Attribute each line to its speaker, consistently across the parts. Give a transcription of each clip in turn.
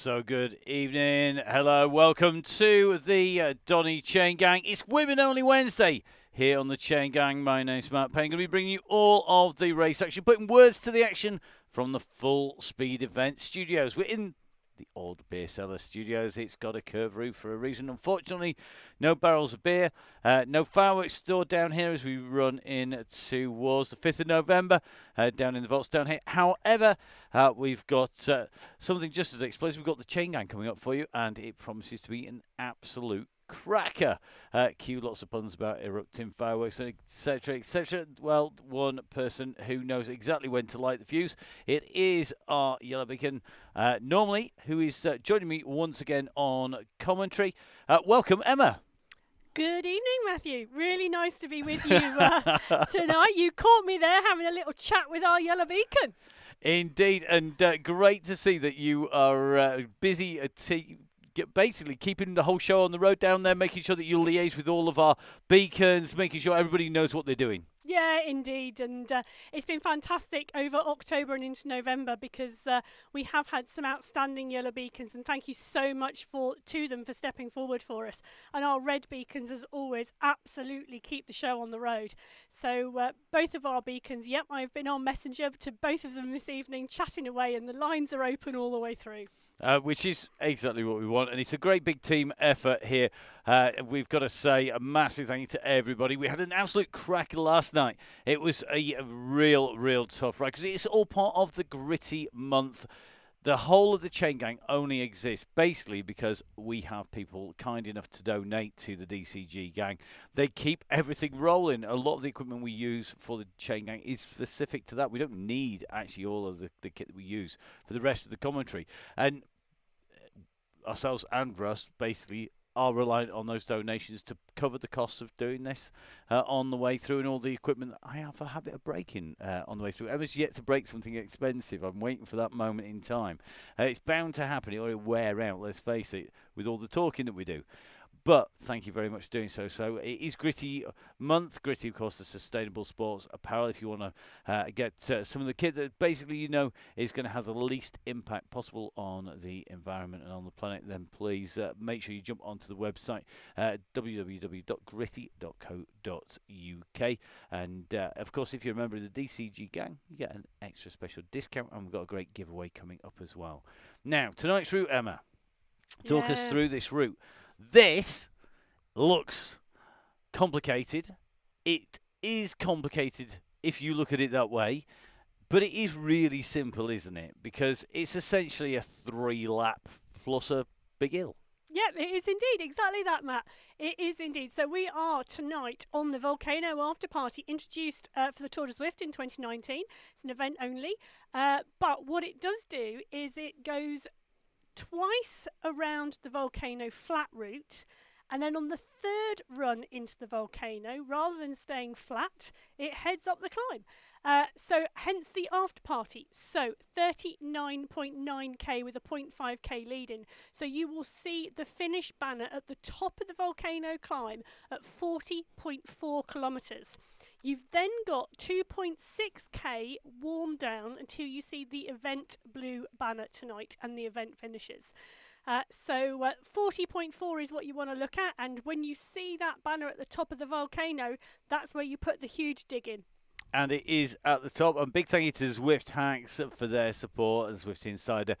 Speaker 1: So good evening. Hello, welcome to the Donny Chaingang. It's Women Only Wednesday here on the Chaingang. My name's Matt Payne. Going to be bringing you all of the race action, putting words to the action from the Full Speed Event studios. We're in the old beer cellar studios. It's got a curved roof for a reason. Unfortunately, no barrels of beer, no fireworks stored down here as we run in towards the 5th of November down in the vaults down here. However, we've got something just as explosive. We've got the Chaingang coming up for you, and it promises to be an absolute cracker. Cue lots of puns about erupting fireworks, etc., etc. Well, one person who knows exactly when to light the fuse. It is our Yellow Beacon, normally, who is joining me once again on commentary. Welcome, Emma.
Speaker 2: Good evening, Matthew. Really nice to be with you tonight. You caught me there having a little chat with our Yellow Beacon.
Speaker 1: Indeed, and great to see that you are busy basically keeping the whole show on the road down there, making sure that you liaise with all of our beacons, making sure everybody knows what they're doing.
Speaker 2: Yeah, indeed. And it's been fantastic over October and into November because we have had some outstanding yellow beacons, and thank you so much to them for stepping forward for us. And our red beacons, as always, absolutely keep the show on the road. So both of our beacons, yep, I've been on Messenger to both of them this evening, chatting away, and the lines are open all the way through.
Speaker 1: Which is exactly what we want, and it's a great big team effort here. We've got to say a massive thank you to everybody. We had an absolute cracker last night. It was a real tough ride because it's all part of the gritty month. The whole of the Chaingang only exists basically because we have people kind enough to donate to the DCG gang. They keep everything rolling. A lot of the equipment we use for the Chaingang is specific to that. We don't need actually all of the kit that we use for the rest of the commentary. And ourselves and Russ basically are reliant on those donations to cover the costs of doing this on the way through, and all the equipment I have a habit of breaking on the way through. Emma's yet to break something expensive. I'm waiting for that moment in time. It's bound to happen. It'll wear out, let's face it, with all the talking that we do. But thank you very much for doing so. So it is Gritty Month. Gritty, of course, the sustainable sports apparel. If you want to get some of the kit that basically you know is going to have the least impact possible on the environment and on the planet, then please make sure you jump onto the website, www.gritty.co.uk. And, of course, if you're a member of the DCG gang, you get an extra special discount. And we've got a great giveaway coming up as well. Now, tonight's route, Emma. Talk us through this route. This looks complicated. It is complicated if you look at it that way, but it is really simple, isn't it? Because it's essentially a 3-lap plus a big hill.
Speaker 2: Yeah, it is indeed. Exactly that, Matt. It is indeed. So we are tonight on the Volcano After Party, introduced for the Tour de Zwift in 2019. It's an event only. But what it does do is it goes twice around the volcano flat route, and then on the third run into the volcano, rather than staying flat, it heads up the climb. So hence the after party. So 39.9k with a 0.5k lead in. So you will see the finish banner at the top of the volcano climb at 40.4 kilometres. You've then got 2.6k warm down until you see the event blue banner tonight and the event finishes. So 40.4 is what you want to look at, and when you see that banner at the top of the volcano, that's where you put the huge dig in.
Speaker 1: And it is at the top. And big thank you to Zwift Hacks for their support and Zwift Insider,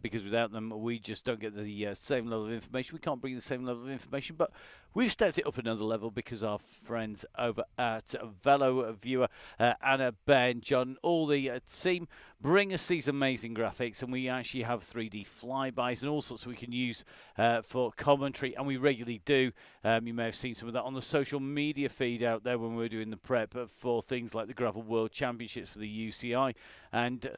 Speaker 1: because without them, we just don't get the same level of information. We can't bring the same level of information, but we've stepped it up another level because our friends over at Velo Viewer, Anna, Ben, John, all the team bring us these amazing graphics, and we actually have 3D flybys and all sorts we can use for commentary, and we regularly do. You may have seen some of that on the social media feed out there when we were doing the prep for things like the Gravel World Championships for the UCI. And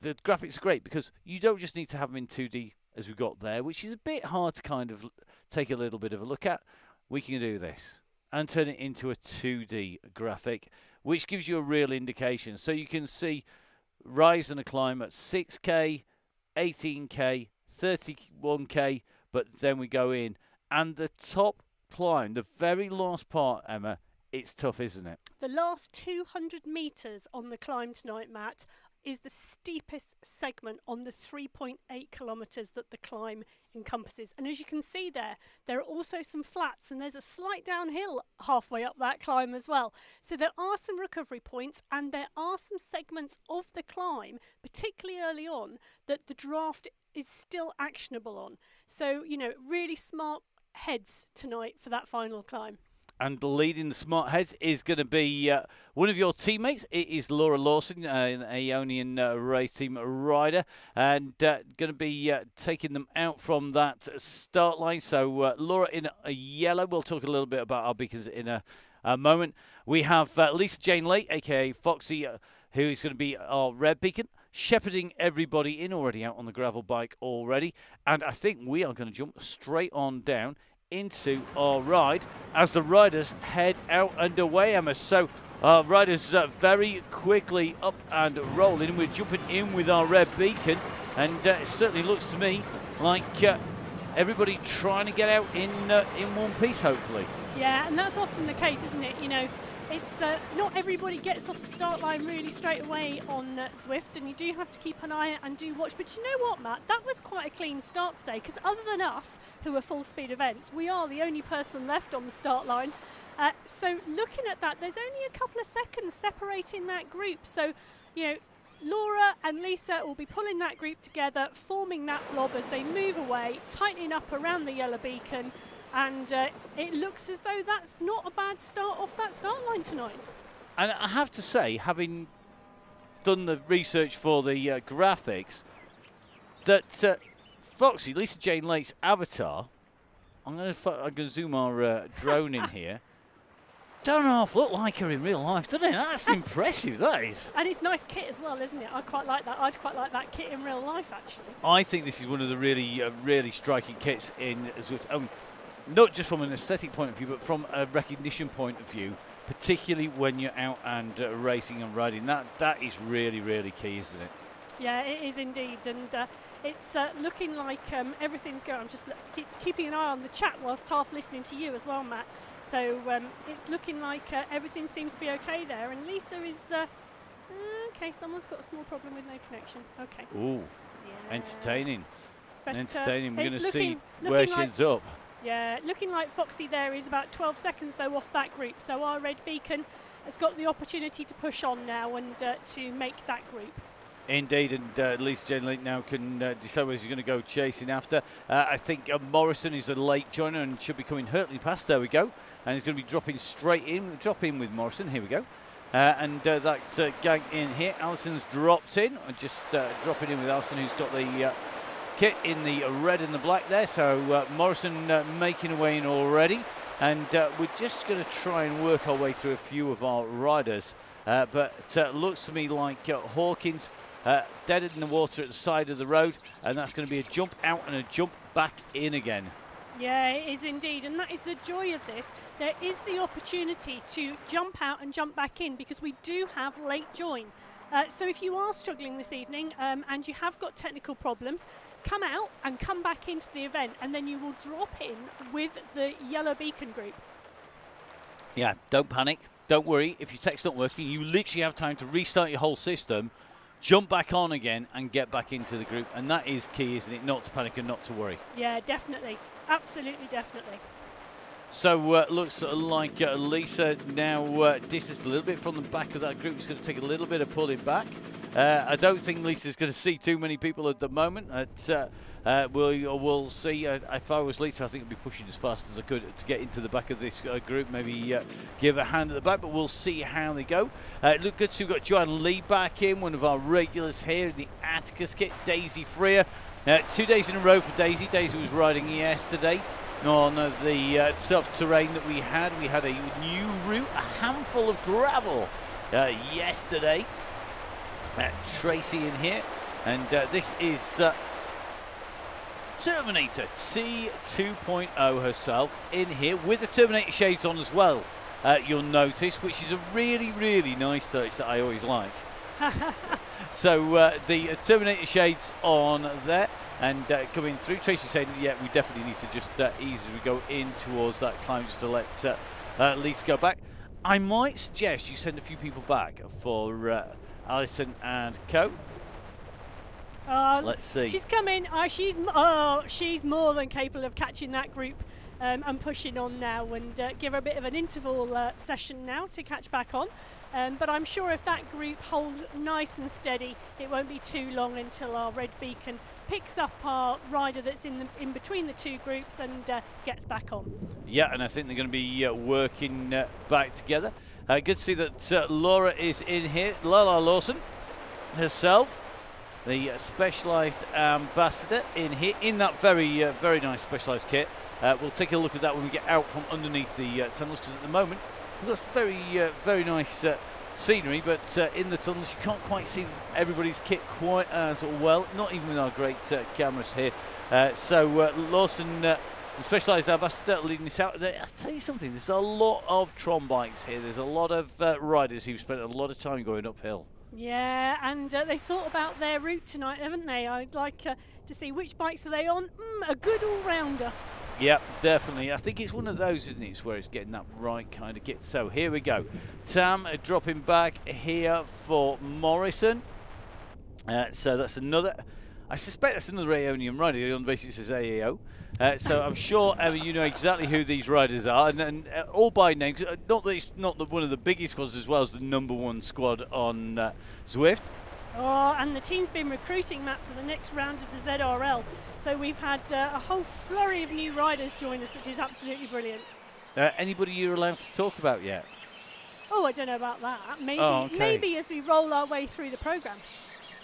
Speaker 1: the graphics are great because you don't just need to have them in 2D as we've got there, which is a bit hard to kind of take a little bit of a look at. We can do this and turn it into a 2D graphic, which gives you a real indication. So you can see rise and a climb at 6k, 18k, 31k, but then we go in. And the top climb, the very last part, Emma, it's tough, isn't it?
Speaker 2: The last 200 metres on the climb tonight, Matt, is the steepest segment on the 3.8 kilometres that the climb encompasses. And as you can see there are also some flats, and there's a slight downhill halfway up that climb as well. So there are some recovery points, and there are some segments of the climb, particularly early on, that the draft is still actionable on. So, you know, really smart heads tonight for that final climb.
Speaker 1: And leading the smart heads is going to be one of your teammates. It is Laura Lawson, an Aeonian race team rider, and going to be taking them out from that start line. So Laura in a yellow. We'll talk a little bit about our beacons in a moment. We have Lisa Jane Lake, aka Foxy, who is going to be our red beacon, shepherding everybody in, already out on the gravel bike already. And I think we are going to jump straight on down into our ride as the riders head out underway, Emma. So our riders very quickly up and rolling. We're jumping in with our red beacon, and it certainly looks to me like everybody trying to get out in one piece, hopefully.
Speaker 2: Yeah, and that's often the case, isn't it? You know, it's not everybody gets off the start line really straight away on Zwift, and you do have to keep an eye and do watch. But you know what, Matt? That was quite a clean start today, because other than us, who are full speed events, we are the only person left on the start line. So looking at that, there's only a couple of seconds separating that group. So, you know, Laura and Lisa will be pulling that group together, forming that blob as they move away, tightening up around the yellow beacon. And it looks as though that's not a bad start off that start line tonight.
Speaker 1: And I have to say, having done the research for the graphics, that Foxy, Lisa Jane Lake's avatar, I'm going to zoom our drone in here, don't half look like her in real life, doesn't it? That's impressive, that is.
Speaker 2: And it's nice kit as well, isn't it? I quite like that. I'd quite like that kit in real life, actually.
Speaker 1: I think this is one of the really striking kits in Zwift. Not just from an aesthetic point of view, but from a recognition point of view, particularly when you're out and racing and riding. That is really, really key, isn't it?
Speaker 2: Yeah, it is indeed. And it's looking like everything's going. I'm just keeping an eye on the chat whilst half listening to you as well, Matt. So it's looking like everything seems to be okay there. And Lisa is... okay, someone's got a small problem with no connection. Okay.
Speaker 1: Ooh,
Speaker 2: yeah.
Speaker 1: Entertaining.
Speaker 2: But,
Speaker 1: entertaining. We're going to see
Speaker 2: looking
Speaker 1: where she
Speaker 2: like,
Speaker 1: ends up.
Speaker 2: Yeah, looking like Foxy there is about 12 seconds though off that group. So our red beacon has got the opportunity to push on now and to make that group.
Speaker 1: Indeed, and Lisa Jane Lake now can decide whether she's going to go chasing after. I think Morrison is a late joiner and should be coming hurtling past. There we go. And he's going to be dropping straight in. We'll drop in with Morrison. Here we go. And that gang in here. Alison's dropped in. Just dropping in with Alison, who's got the kit in the red and the black there. So Morrison making away in already. And we're just going to try and work our way through a few of our riders. But it looks to me like Hawkins dead in the water at the side of the road. And that's going to be a jump out and a jump back in again.
Speaker 2: Yeah, it is indeed, and that is the joy of this. There is the opportunity to jump out and jump back in because we do have late join. So if you are struggling this evening and you have got technical problems, come out and come back into the event, and then you will drop in with the yellow beacon group.
Speaker 1: Yeah, don't panic. Don't worry. If your tech's not working, you literally have time to restart your whole system, jump back on again, and get back into the group. And that is key, isn't it? Not to panic and not to worry.
Speaker 2: Yeah, definitely. Absolutely, definitely.
Speaker 1: So looks like Lisa now distances a little bit from the back of that group. It's going to take a little bit of pulling back. I don't think Lisa's going to see too many people at the moment. We'll see. If I was Lisa, I think I'd be pushing as fast as I could to get into the back of this group. Maybe give a hand at the back, but we'll see how they go. Look good. So we've got Joanne Lee back in, one of our regulars here in the Atticus kit. Daisy Freer. 2 days in a row for Daisy. Daisy was riding yesterday on the tough terrain that we had. We had a new route, a handful of gravel yesterday. Tracy in here, and this is Terminator T2.0 herself in here with the Terminator shades on as well, you'll notice, which is a really, really nice touch that I always like. So the Terminator shades on there and coming through. Tracy saying, yeah, we definitely need to just ease as we go in towards that climb, just to let Lisa go back. I might suggest you send a few people back for Alison and co. Let's see.
Speaker 2: She's coming. She's more than capable of catching that group and pushing on now, and give her a bit of an interval session now to catch back on. But I'm sure if that group holds nice and steady, it won't be too long until our red beacon picks up our rider that's in between the two groups and gets back on.
Speaker 1: Yeah, and I think they're going to be working back together. Good to see that Laura is in here. Lala Lawson herself, the Specialised ambassador, in here in that very nice Specialised kit. We'll take a look at that when we get out from underneath the tunnels, because at the moment we've got very nice scenery, but in the tunnels you can't quite see everybody's kit quite as well, not even with our great cameras here. So Lawson, the Specialised ambassador, leading this out. I'll tell you something, there's a lot of Tron bikes here. There's a lot of riders who've spent a lot of time going uphill.
Speaker 2: Yeah, and they've thought about their route tonight, haven't they? I'd like to see which bikes are they on. A good all-rounder.
Speaker 1: Yep, definitely. I think it's one of those, isn't it, where it's getting that right kind of kit. So here we go. Tam dropping back here for Morrison. So that's another, I suspect that's another Aeonian rider on the basis it says AAO. So I'm sure, Emma, you know exactly who these riders are, and all by name. Not that it's not one of the biggest squads as well as the #1 squad on Zwift.
Speaker 2: Oh, and the team's been recruiting, Matt, for the next round of the ZRL. So we've had a whole flurry of new riders join us, which is absolutely brilliant.
Speaker 1: Anybody you're allowed to talk about yet?
Speaker 2: Oh, I don't know about that. Maybe,
Speaker 1: okay.
Speaker 2: Maybe as we roll our way through the programme.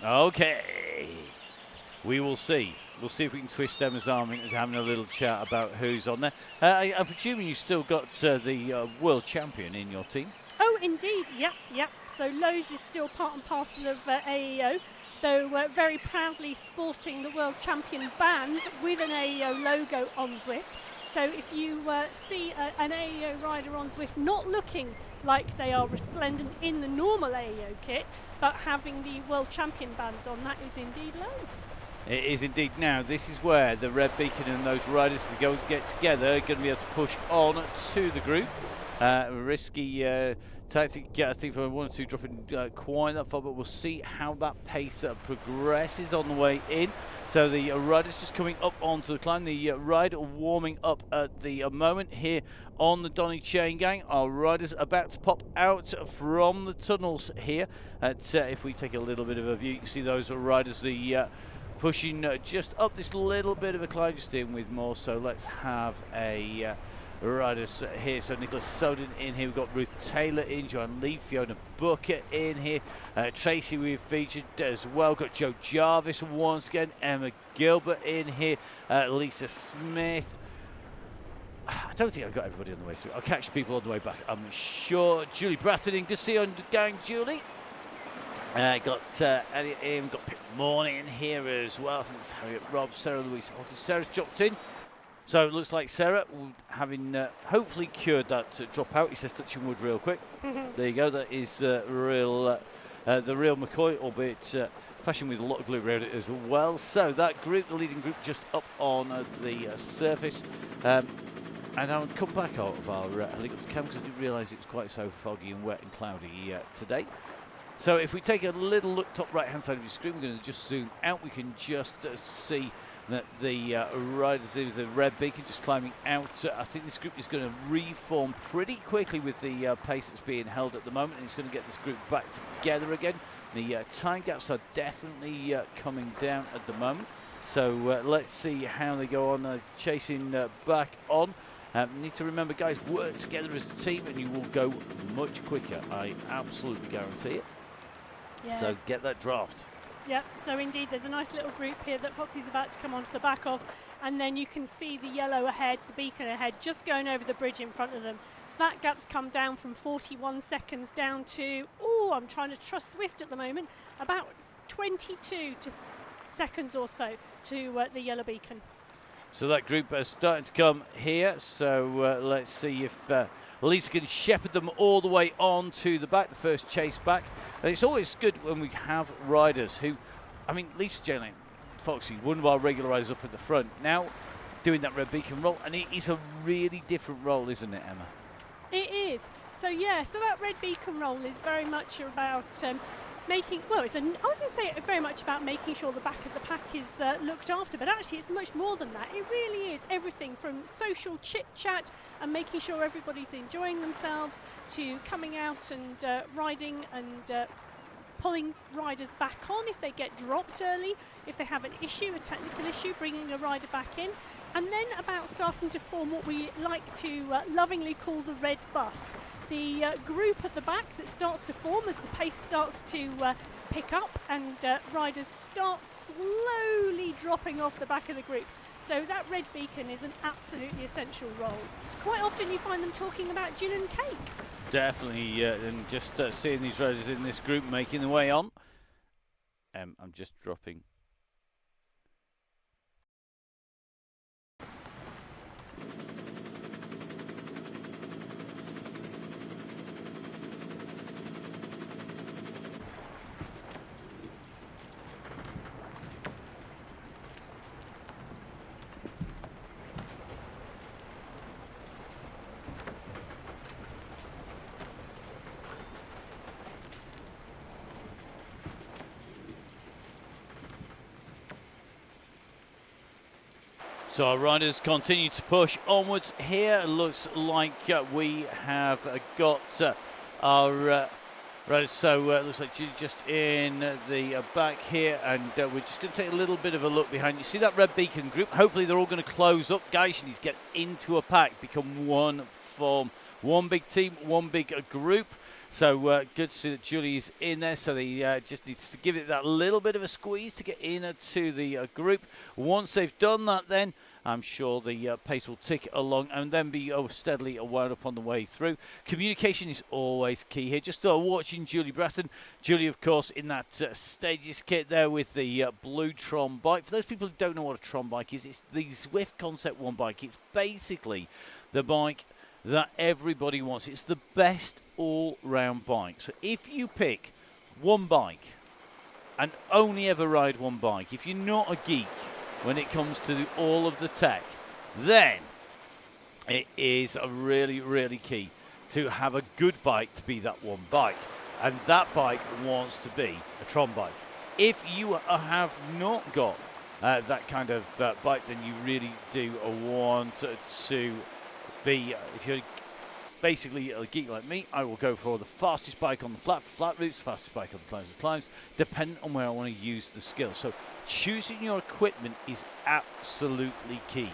Speaker 1: Okay. We will see. We'll see if we can twist Emma's arm into having a little chat about who's on there. I'm presuming you've still got the world champion in your team.
Speaker 2: Oh, indeed. Yep. So Lowe's is still part and parcel of AEO, though very proudly sporting the world champion band with an AEO logo on Zwift. So if you see an AEO rider on Zwift not looking like they are resplendent in the normal AEO kit, but having the world champion bands on, that is indeed Lowe's.
Speaker 1: It is indeed. Now, this is where the Red Beacon and those riders to go and get together are going to be able to push on to the group. Risky tactic, I think, for 1 or 2 dropping quite that far, but we'll see how that pace progresses on the way in. So the riders just coming up onto the climb. The ride warming up at the moment here on the Donny Chaingang. Our riders about to pop out from the tunnels here. If we take a little bit of a view, you can see those riders, pushing just up this little bit of a climb, just in with more. So let's have a riders here. So Nicholas Soden in here. We've got Ruth Taylor in, Joanne Lee, Fiona Booker in here. Tracy we've featured as well. Got Joe Jarvis once again. Emma Gilbert in here. Lisa Smith. I don't think I've got everybody on the way through. I'll catch people on the way back, I'm sure. Julie Bratton in. Good to see you on the gang, Julie. Got Elliot in, got Pip Morning in here as well. I think it's Harriet Robb, Sarah Louise Hawkins. Sarah's dropped in. So it looks like Sarah, having hopefully cured that dropout. He says touching wood real quick. There you go. That is the real McCoy, albeit fashioned with a lot of glue around it as well. So that group, the leading group, just up on the surface. And I'll come back out of our helicopter cam because I didn't realise it was quite so foggy and wet and cloudy today. So if we take a little look top right hand side of your screen, we're going to just zoom out. We can just see that the riders, the red beacon, just climbing out. I think this group is going to reform pretty quickly with the pace that's being held at the moment, and it's going to get this group back together again. The time gaps are definitely coming down at the moment. So let's see how they go on, chasing back on. Need to remember, guys, work together as a team and you will go much quicker. I absolutely guarantee it. Yes. So get that draft.
Speaker 2: Yeah, so indeed there's a nice little group here that Foxy's about to come onto the back of, and then you can see the yellow ahead, the beacon ahead, just going over the bridge in front of them. So that gap's come down from 41 seconds down to, I'm trying to trust Zwift at the moment, about 22 seconds or so to the yellow beacon.
Speaker 1: So that group is starting to come here, so let's see if Lisa can shepherd them all the way on to the back, the first chase back. And it's always good when we have riders who, I mean, Lisa Jane, Foxy, one of our regular riders up at the front, now doing that red beacon role, and it is a really different role, isn't it, Emma?
Speaker 2: It is. So yeah, so that red beacon role is very much about I was going to say very much about making sure the back of the pack is looked after, but actually it's much more than that. It really is everything from social chit-chat and making sure everybody's enjoying themselves to coming out and riding and pulling riders back on if they get dropped early, if they have an issue, a technical issue, bringing a rider back in, and then about starting to form what we like to lovingly call the red bus. The group at the back that starts to form as the pace starts to pick up and riders start slowly dropping off the back of the group. So that red beacon is an absolutely essential role. Quite often you find them talking about gin and cake.
Speaker 1: Definitely, and just seeing these riders in this group making their way on. I'm just dropping. So our riders continue to push onwards here. Looks like we have got our riders. So looks like she's just in the back here, and we're just going to take a little bit of a look behind. You see that red beacon group? Hopefully they're all going to close up. Guys, you need to get into a pack, become one form, one big team, one big group. So good to see that Julie is in there. So they just need to give it that little bit of a squeeze to get into the group. Once they've done that, then I'm sure the pace will tick along and then be steadily wound up on the way through. Communication is always key here. Just watching Julie Bratton. Julie, of course, in that Stages kit there with the blue Tron bike. For those people who don't know what a Tron bike is, it's the Zwift Concept 1 bike. It's basically the bike that everybody wants. It's the best all-round bike. So if you pick one bike and only ever ride one bike, if you're not a geek when it comes to all of the tech, then it is a really, really key to have a good bike to be that one bike. And that bike wants to be a Tron bike. If you have not got that kind of bike, then you really do want to be, if you're basically a geek like me, I will go for the fastest bike on the flat routes, fastest bike on the climbs, depending on where I want to use the skill. So choosing your equipment is absolutely key.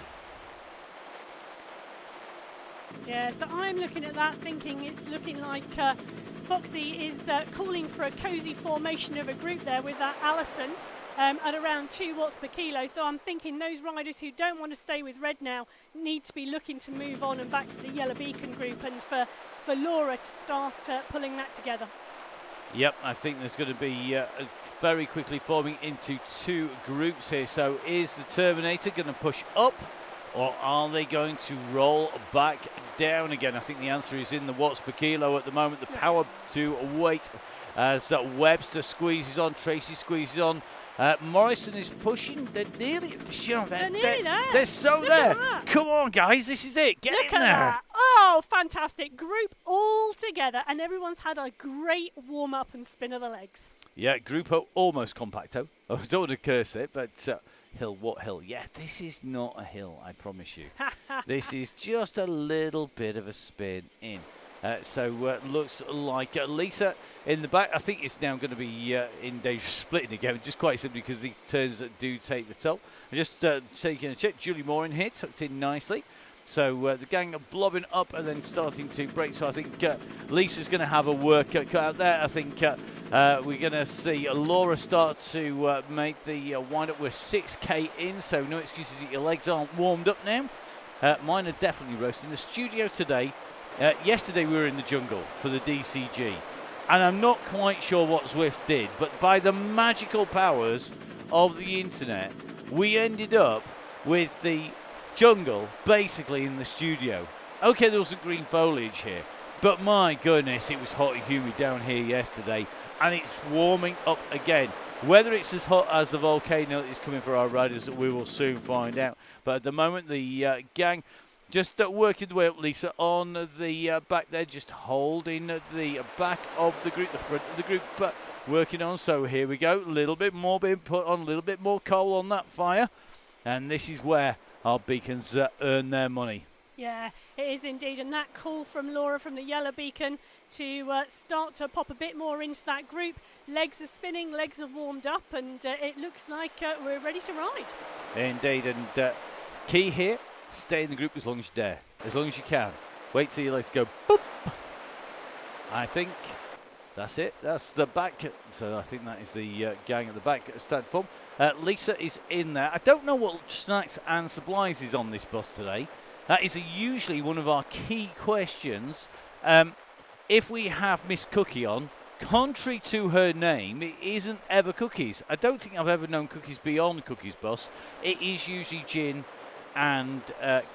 Speaker 2: Yeah, so I'm looking at that thinking it's looking like Foxy is calling for a cosy formation of a group there with that Allison. At around 2 watts per kilo. So I'm thinking those riders who don't want to stay with red now need to be looking to move on and back to the yellow beacon group, and for Laura to start pulling that together.
Speaker 1: Yep, I think there's going to be very quickly forming into 2 groups here. So is the Terminator going to push up, or are they going to roll back down again? I think the answer is in the watts per kilo at the moment. The power to weight as Webster squeezes on, Tracy squeezes on. Morrison is pushing. They're nearly.
Speaker 2: They're nearly there.
Speaker 1: They're so there. Come on, guys. This is it. Get in there.
Speaker 2: That. Oh, fantastic. Group all together, and everyone's had a great warm-up and spin of the legs.
Speaker 1: Yeah, Grupo almost compacto. I don't want to curse it, but hill, what hill? Yeah, this is not a hill, I promise you. This is just a little bit of a spin in. So looks like Lisa in the back. I think it's now going to be in danger of splitting again, just quite simply because these turns do take the toll. Just taking a check. Julie Moore in here, tucked in nicely. So the gang are blobbing up and then starting to break. So I think Lisa's going to have a workout cut out there. I think we're going to see Laura start to make the wind up. We're 6K in, so no excuses that your legs aren't warmed up now. Mine are definitely roasting. The studio today. Yesterday we were in the jungle for the DCG, and I'm not quite sure what Zwift did, but by the magical powers of the internet, we ended up with the jungle basically in the studio. Okay, there wasn't green foliage here, but my goodness, it was hot and humid down here yesterday, and it's warming up again. Whether it's as hot as the volcano that is coming for our riders, we will soon find out. But at the moment, the gang Just working the way up, Lisa, on the back there, just holding the back of the group, the front of the group, working on. So here we go, a little bit more being put on, a little bit more coal on that fire. And this is where our beacons earn their money.
Speaker 2: Yeah, it is indeed. And that call from Laura from the yellow beacon to start to pop a bit more into that group. Legs are spinning, legs are warmed up, and it looks like we're ready to ride.
Speaker 1: Indeed, and key here, stay in the group as long as you dare, as long as you can. Wait till your legs go boop. I think that's it. That's the back. So I think that is the gang at the back stand form. Lisa is in there. I don't know what snacks and supplies is on this bus today. That is usually one of our key questions. If we have Miss Cookie on, contrary to her name, it isn't ever Cookies. I don't think I've ever known Cookies be on Cookie's bus. It is usually gin and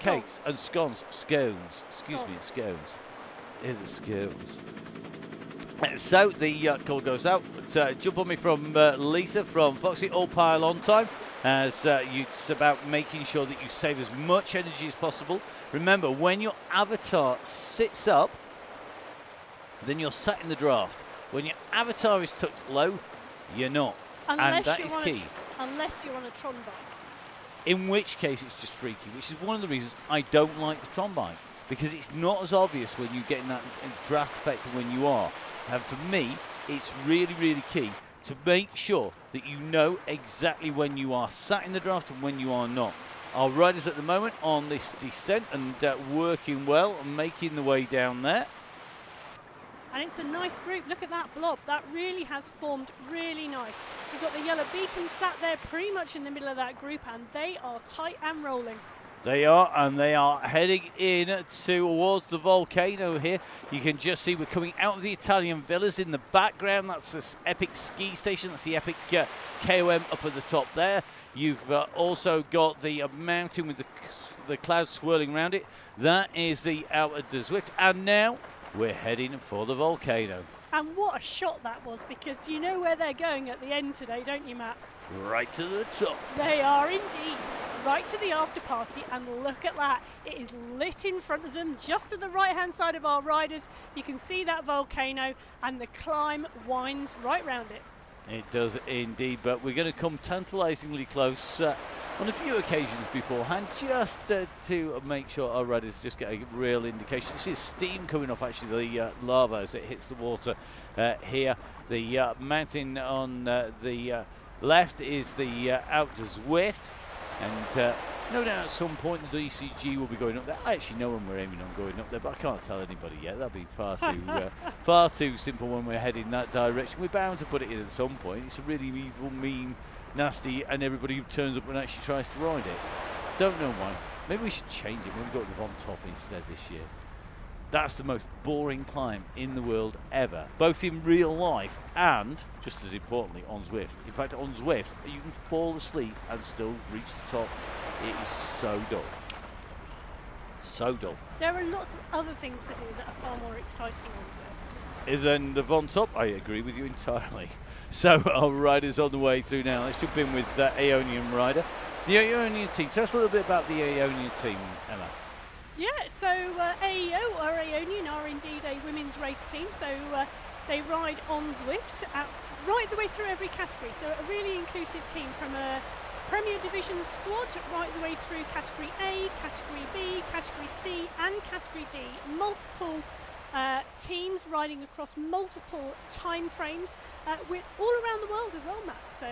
Speaker 1: cakes and scones. Scones. Excuse me, scones. Yeah, the scones. So the call goes out. Jump on me from Lisa from Foxy. All pile on time. As it's about making sure that you save as much energy as possible. Remember, when your avatar sits up, then you're sat in the draft. When your avatar is tucked low, you're not. And that is key.
Speaker 2: Unless you're on a Tron bike.
Speaker 1: In which case it's just freaky, which is one of the reasons I don't like the Tron bike, because it's not as obvious when you get in that draft effect when you are. And for me, it's really, really key to make sure that you know exactly when you are sat in the draft and when you are not. Our riders at the moment on this descent and working well and making the way down there.
Speaker 2: And it's a nice group. Look at that blob. That really has formed really nice. We've got the yellow beacon sat there pretty much in the middle of that group, and they are tight and rolling.
Speaker 1: They are, and they are heading in towards the volcano here. You can just see we're coming out of the Italian villas in the background. That's this epic ski station. That's the epic KOM up at the top there. You've also got the mountain with the clouds swirling around it. That is the Alpe de Zwift. And now we're heading for the volcano.
Speaker 2: And what a shot that was, because you know where they're going at the end today, don't you, Matt?
Speaker 1: Right to the top.
Speaker 2: They are indeed. Right to the after party, and look at that. It is lit in front of them, just to the right-hand side of our riders. You can see that volcano, and the climb winds right round it.
Speaker 1: It does indeed, but we're going to come tantalisingly close on a few occasions beforehand, just to make sure our riders just get a real indication. You see the steam coming off actually the lava as it hits the water here. The mountain on the left is the Alpe de Zwift, and no doubt at some point the DCG will be going up there. I actually know when we're aiming on going up there, but I can't tell anybody yet. That'd be far too simple when we're heading that direction. We're bound to put it in at some point. It's a really evil, mean, nasty, and everybody who turns up and actually tries to ride it. Don't know why. Maybe we should change it. Maybe go to the Von Top instead this year. That's the most boring climb in the world ever, both in real life and, just as importantly, on Zwift. In fact, on Zwift, you can fall asleep and still reach the top. It is so dull. So dull.
Speaker 2: There are lots of other things to do that are far more exciting on Zwift.
Speaker 1: Then the Von Top, I agree with you entirely. So our riders on the way through now. Let's jump in with Aeonian rider. The Aeonian team. Tell us a little bit about the Aeonian team, Emma.
Speaker 2: Yeah, so AEO, or Aeonian, are indeed a women's race team. So they ride on Zwift right the way through every category. So a really inclusive team, from a Premier Division squad right the way through Category A, Category B, Category C and Category D. Multiple teams riding across multiple time frames with all around the world as well, Matt. So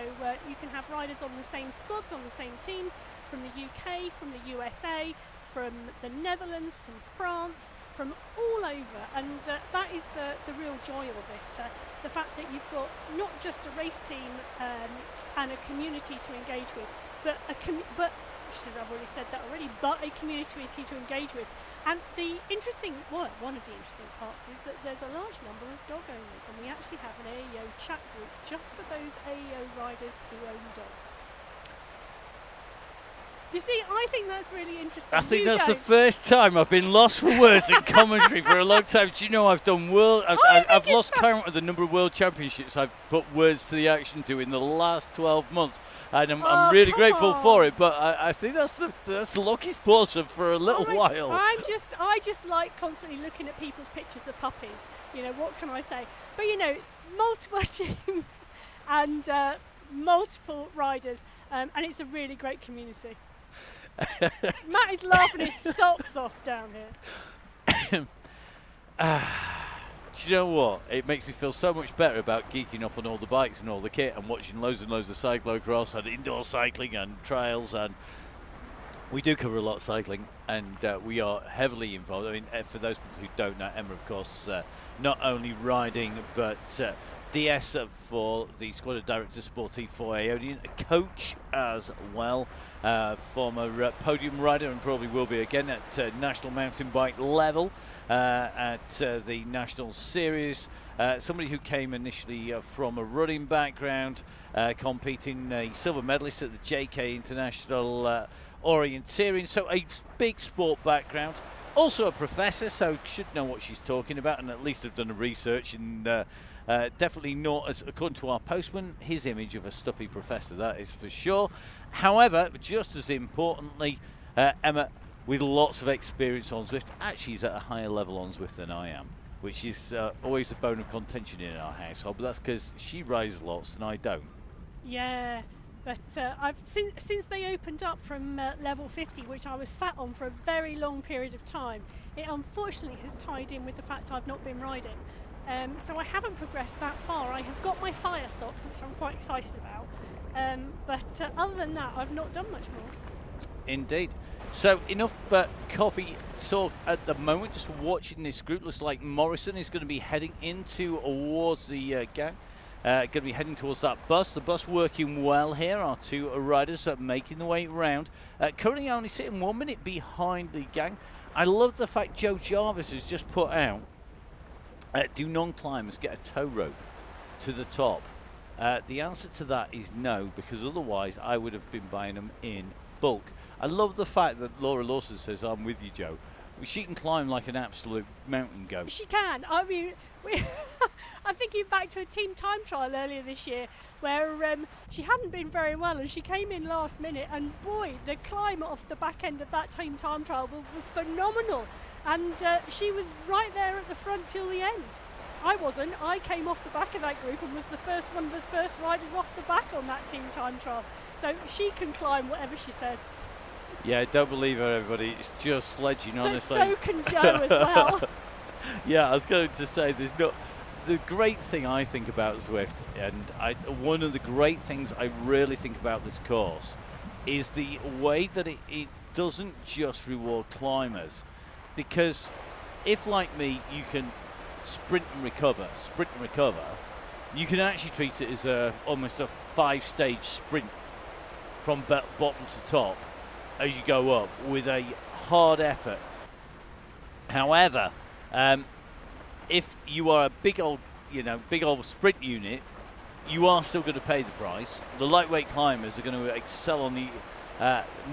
Speaker 2: you can have riders on the same squads, on the same teams, from the UK, from the USA, from the Netherlands, from France, from all over, and that is the real joy of it. The fact that you've got not just a race team and a community to engage with, but I've already said that already, but a community to engage with. And one of the interesting parts is that there's a large number of dog owners, and we actually have an AEO chat group just for those AEO riders who own dogs. You see, I think that's really interesting.
Speaker 1: I think
Speaker 2: You
Speaker 1: that's the
Speaker 2: don't.
Speaker 1: first time I've been lost for words in commentary for a long time. Do you know I've done I've lost count of the number of world championships I've put words to the action to in the last 12 months, and I'm really
Speaker 2: come
Speaker 1: grateful for
Speaker 2: on.
Speaker 1: it. But I think that's the luckiest portion for a little while.
Speaker 2: I just like constantly looking at people's pictures of puppies. You know, what can I say? But you know, multiple teams and multiple riders, and it's a really great community. Matt is laughing his socks off down here.
Speaker 1: Do you know what? It makes me feel so much better about geeking off on all the bikes and all the kit and watching loads and loads of cyclocross and indoor cycling and trails. And we do cover a lot of cycling, and we are heavily involved. I mean, for those people who don't know, Emma, of course, not only riding but DS for the Squadron Director Sportive for Aeonian, a coach as well, former podium rider, and probably will be again at national mountain bike level at the National Series. Somebody who came initially from a running background, competing, a silver medalist at the JK International Orienteering, so a big sport background. Also a professor, so should know what she's talking about, and at least have done a research, and definitely not, as according to our postman, his image of a stuffy professor, that is for sure. However, just as importantly, Emma, with lots of experience on Zwift, actually is at a higher level on Zwift than I am, which is always a bone of contention in our household, but that's because she rides lots and I don't.
Speaker 2: Yeah, but I've since they opened up from level 50, which I was sat on for a very long period of time, it unfortunately has tied in with the fact I've not been riding. So I haven't progressed that far. I have got my fire socks, which I'm quite excited about. But other than that, I've not done much more.
Speaker 1: Indeed. So enough coffee talk at the moment. Just watching this group, looks like Morrison is going to be heading towards the gang. Going to be heading towards that bus. The bus working well here. Our two riders are making the way round. Currently only sitting 1 minute behind the gang. I love the fact Joe Jarvis has just put out, do non-climbers get a tow rope to the top? The answer to that is no, because otherwise I would have been buying them in bulk. I love the fact that Laura Lawson says, I'm with you, Joe. She can climb like an absolute mountain goat.
Speaker 2: She can. I mean, I'm thinking back to a team time trial earlier this year where she hadn't been very well and she came in last minute, and boy, the climb off the back end of that team time trial was phenomenal. And she was right there at the front till the end. I wasn't. I came off the back of that group and was one of the first riders off the back on that team time trial. So she can climb whatever she says.
Speaker 1: Yeah, don't believe her, everybody. It's just sledging, honestly.
Speaker 2: But so can Joe as well.
Speaker 1: Yeah, I was going to say, there's not. The great thing I think about Zwift, and one of the great things I really think about this course, is the way that it doesn't just reward climbers. Because if, like me, you can sprint and recover, you can actually treat it as almost a 5-stage sprint from bottom to top as you go up with a hard effort. However, if you are a big old sprint unit, you are still going to pay the price. The lightweight climbers are going to excel on the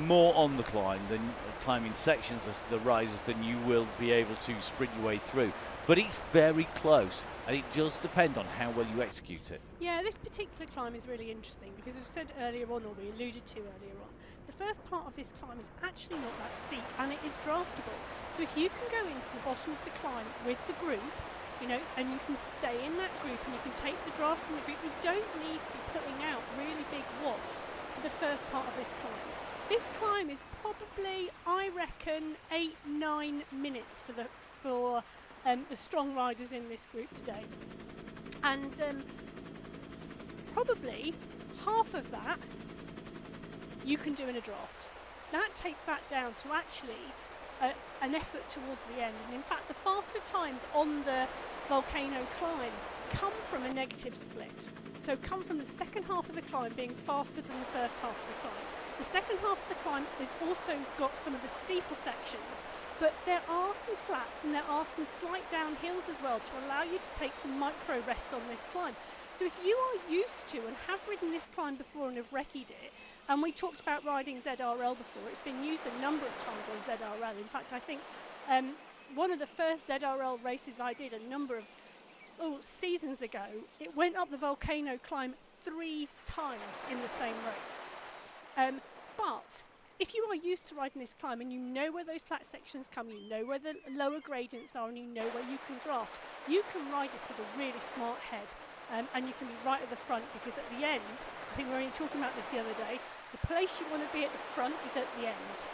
Speaker 1: more on the climb than climbing sections as the rises than you will be able to sprint your way through. But it's very close, and it does depend on how well you execute it.
Speaker 2: Yeah, this particular climb is really interesting because, as I said earlier on, or we alluded to earlier on, the first part of this climb is actually not that steep, and it is draftable. So if you can go into the bottom of the climb with the group, you know, and you can stay in that group and you can take the draft from the group, you don't need to be putting out really big watts for the first part of this climb. This climb is probably, I reckon, 8-9 minutes for the strong riders in this group today, and probably half of that you can do in a draft. That takes that down to actually an effort towards the end, and in fact the faster times on the volcano climb come from a negative split, so come from the second half of the climb being faster than the first half of the climb. The second half of the climb has also got some of the steeper sections, but there are some flats and there are some slight downhills as well to allow you to take some micro rests on this climb. So if you are used to and have ridden this climb before and have recce'd it, and we talked about riding ZRL before, it's been used a number of times on ZRL. In fact, I think one of the first ZRL races I did a number of seasons ago, it went up the volcano climb 3 times in the same race. But if you are used to riding this climb and you know where those flat sections come, you know where the lower gradients are, and you know where you can draft, you can ride this with a really smart head, and you can be right at the front, because at the end, I think we were only talking about this the other day, the place you want to be at the front is at the end.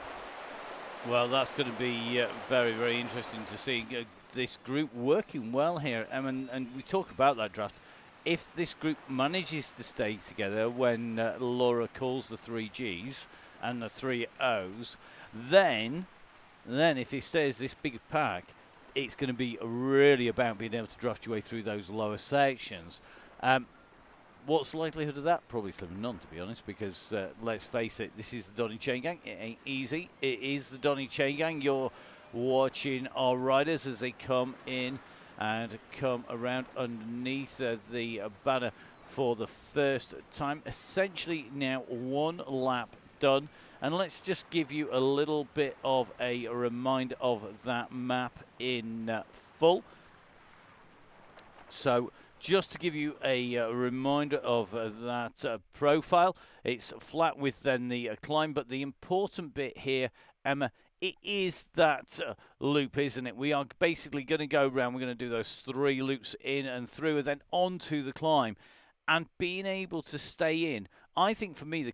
Speaker 1: Well, that's going to be very, very interesting to see this group working well here. And we talk about that draft. If this group manages to stay together when Laura calls the 3 Gs and the 3 Os, then if it stays this big pack, it's going to be really about being able to draft your way through those lower sections. What's the likelihood of that? Probably slim none, to be honest, because let's face it, this is the Donny Chaingang. It ain't easy. It is the Donny Chaingang. You're watching our riders as they come in and come around underneath the banner for the first time. Essentially now 1 lap done. And let's just give you a little bit of a reminder of that map in full. So just to give you a reminder of that profile, it's flat with then the climb, but the important bit here, Emma, it is that loop, isn't it? We are basically going to go around, we're going to do those 3 loops in and through and then onto the climb, and being able to stay in. I think for me,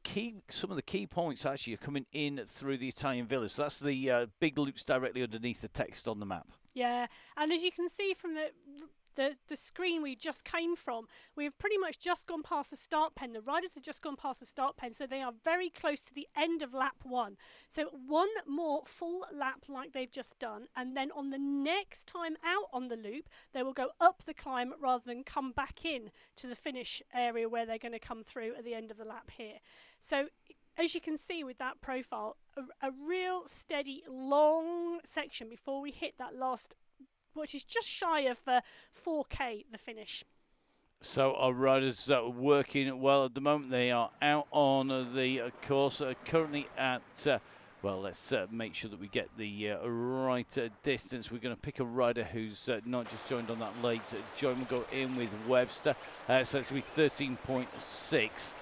Speaker 1: some of the key points actually are coming in through the Italian Villas. So that's the big loops directly underneath the text on the map.
Speaker 2: Yeah, and as you can see from the screen we just came from, we've pretty much just gone past the start pen. The riders have just gone past the start pen, so they are very close to the end of lap 1. So 1 more full lap like they've just done, and then on the next time out on the loop, they will go up the climb rather than come back in to the finish area where they're going to come through at the end of the lap here. So as you can see with that profile, a real steady long section before we hit that last, which is just shy of 4K, the finish.
Speaker 1: So our riders are working well at the moment. They are out on the course, currently at, well, let's make sure that we get the right distance. We're going to pick a rider who's not just joined on that late join. We'll go in with Webster. So it's going to be 13.6.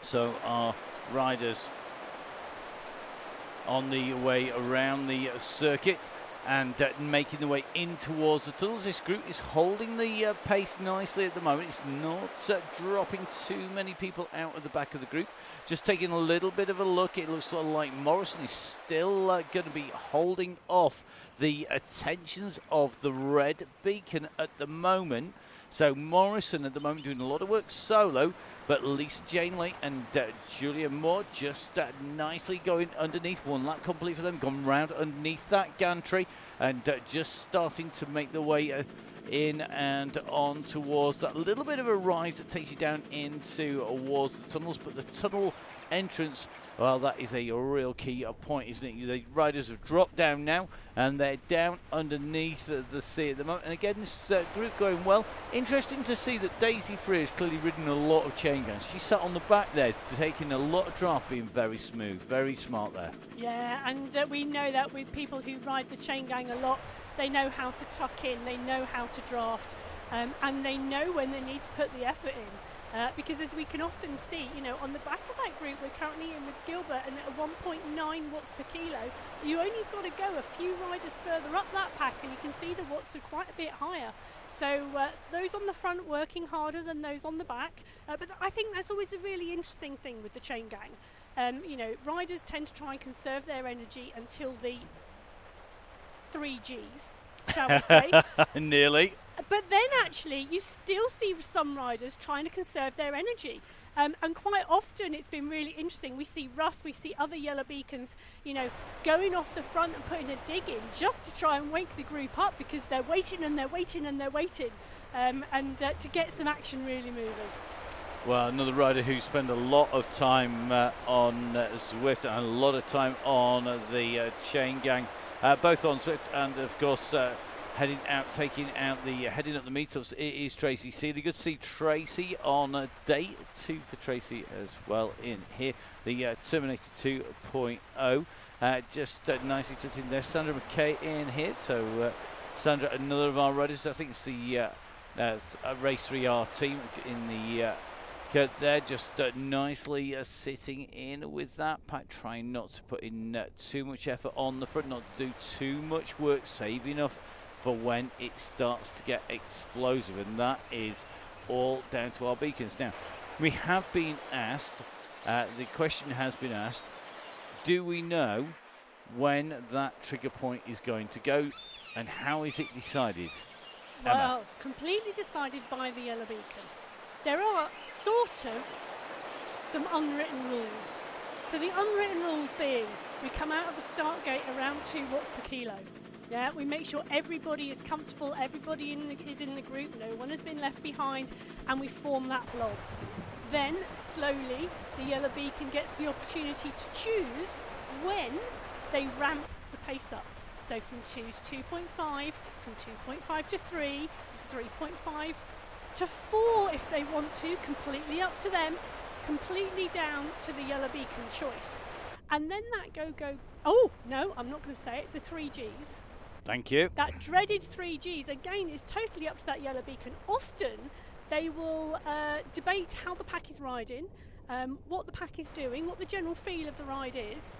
Speaker 1: So our riders on the way around the circuit and making the way in towards the tunnels. This group is holding the pace nicely at the moment. It's not dropping too many people out of the back of the group. Just taking a little bit of a look. It looks like Morrison is still going to be holding off the attentions of the red beacon at the moment. So Morrison at the moment doing a lot of work solo, but Lisa Janeway and Julia Moore just nicely going underneath. 1 lap complete for them, gone round underneath that gantry and just starting to make the way in and on towards that little bit of a rise that takes you down into towards the tunnels. But the tunnel entrance, well, that is a real key point, isn't it? The riders have dropped down now and they're down underneath the sea at the moment. And again, this group going well. Interesting to see that Daisy Free has clearly ridden a lot of Chaingangs. She sat on the back there taking a lot of draft, being very smooth, very smart there.
Speaker 2: Yeah, and we know that with people who ride the Chaingang a lot, they know how to tuck in, they know how to draft, and they know when they need to put the effort in. Because as we can often see, you know, on the back of that group, we're currently in with Gilbert and at 1.9 watts per kilo. You only got to go a few riders further up that pack and you can see the watts are quite a bit higher. So those on the front working harder than those on the back. But I think that's always a really interesting thing with the Chaingang. You know, riders tend to try and conserve their energy until the 3 Gs, shall we say.
Speaker 1: Nearly.
Speaker 2: But then actually you still see some riders trying to conserve their energy. And quite often it's been really interesting. We see Russ, we see other yellow beacons, you know, going off the front and putting a dig in just to try and wake the group up because they're waiting and they're waiting and they're waiting and to get some action really moving.
Speaker 1: Well, another rider who spent a lot of time on Zwift and a lot of time on the Chaingang, both on Zwift and, of course, heading up the meetups. It is Tracy Seeley. Good to see Tracy on day 2 for Tracy as well in here. The Terminator 2.0. Just nicely tucked in there. Sandra McKay in here. So, Sandra, another of our riders. I think it's the Race 3R team in the there, just nicely sitting in with that pack, trying not to put in too much effort on the front, not to do too much work, save enough for when it starts to get explosive, and that is all down to our beacons. Now, we have been asked, the question has been asked, do we know when that trigger point is going to go, and how is it decided?
Speaker 2: Well,
Speaker 1: Emma.
Speaker 2: completely decided by the yellow beacon. There are sort of some unwritten rules. So the unwritten rules being, we come out of the start gate around 2 watts per kilo. Yeah, we make sure everybody is comfortable, everybody is in the group, no one has been left behind, and we form that blob. Then, slowly, the yellow beacon gets the opportunity to choose when they ramp the pace up. So from 2 to 2.5, from 2.5 to 3, to 3.5, to 4 if they want to, completely up to them, completely down to the yellow beacon choice. And then that oh, no, I'm not going to say it, the 3Gs.
Speaker 1: Thank you.
Speaker 2: That dreaded 3Gs, again, is totally up to that yellow beacon. Often they will debate how the pack is riding, what the pack is doing, what the general feel of the ride is.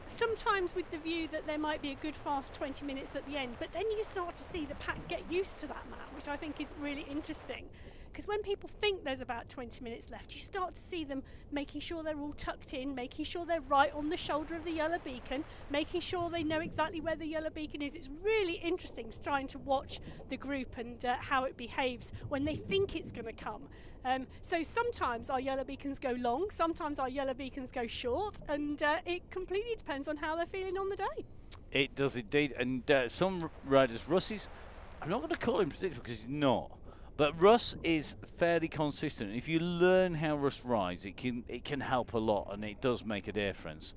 Speaker 2: Sometimes with the view that there might be a good fast 20 minutes at the end, but then you start to see the pack get used to that, Matt, which I think is really interesting. Because when people think there's about 20 minutes left, you start to see them making sure they're all tucked in, making sure they're right on the shoulder of the yellow beacon, making sure they know exactly where the yellow beacon is. It's really interesting trying to watch the group and how it behaves when they think it's going to come. So sometimes our yellow beacons go long, sometimes our yellow beacons go short, and it completely depends on how they're feeling on the day.
Speaker 1: It does indeed, and some riders, Russ I'm not going to call him predictable because he's not, but Russ is fairly consistent. If you learn how Russ rides, it can help a lot, and it does make a difference.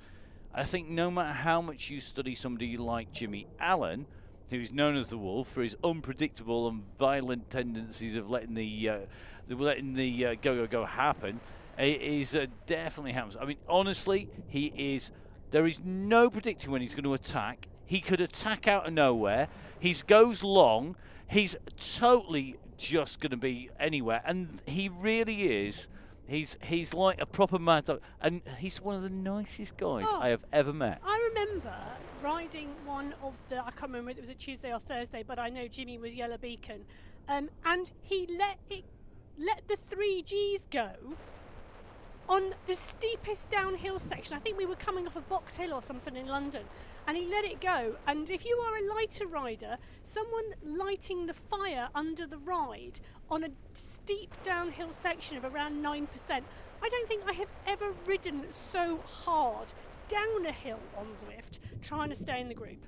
Speaker 1: I think no matter how much you study somebody like Jimmy Allen, who is known as the Wolf for his unpredictable and violent tendencies of letting the go happen, it is definitely happens. I mean, honestly, there is no predicting when he's going to attack. He could attack out of nowhere. He goes long. He's totally just going to be anywhere, and he really is. He's like a proper mad dog, and he's one of the nicest guys I have ever met.
Speaker 2: I remember riding one of the, I can't remember if it was a Tuesday or Thursday, but I know Jimmy was yellow beacon, and he let the 3Gs go on the steepest downhill section. I think we were coming off of Box Hill or something in London, and he let it go. And if you are a lighter rider, someone lighting the fire under the ride on a steep downhill section of around 9%, I don't think I have ever ridden so hard down a hill on Zwift trying to stay in the group.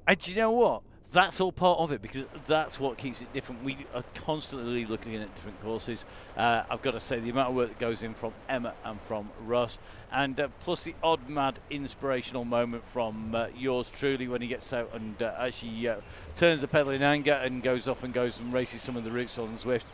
Speaker 1: And do you know what? That's all part of it, because that's what keeps it different. We are constantly looking at different courses. I've got to say, the amount of work that goes in from Emma and from Russ, and plus the odd mad inspirational moment from yours truly when he gets out and actually turns the pedal in anger and goes off and races some of the routes on Zwift.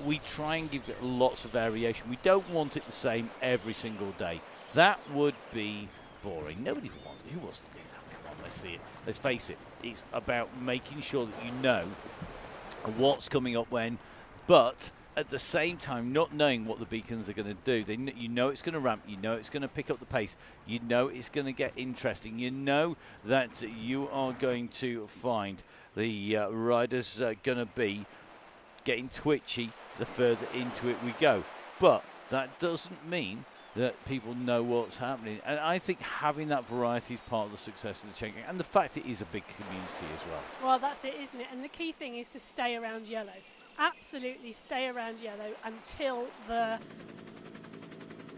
Speaker 1: We try and give it lots of variation. We don't want it the same every single day. That would be boring. Nobody wants it. Who wants to do that? Come on, let's see it. Let's face it. It's about making sure that you know what's coming up when, but at the same time not knowing what the beacons are going to do. You know it's going to ramp, you know it's going to pick up the pace, you know it's going to get interesting, you know that you are going to find the riders going to be getting twitchy the further into it we go. But that doesn't mean that people know what's happening. And I think having that variety is part of the success of the Chaingang, and the fact it is a big community as well.
Speaker 2: Well, that's it, isn't it? And the key thing is to stay around yellow. Absolutely stay around yellow until the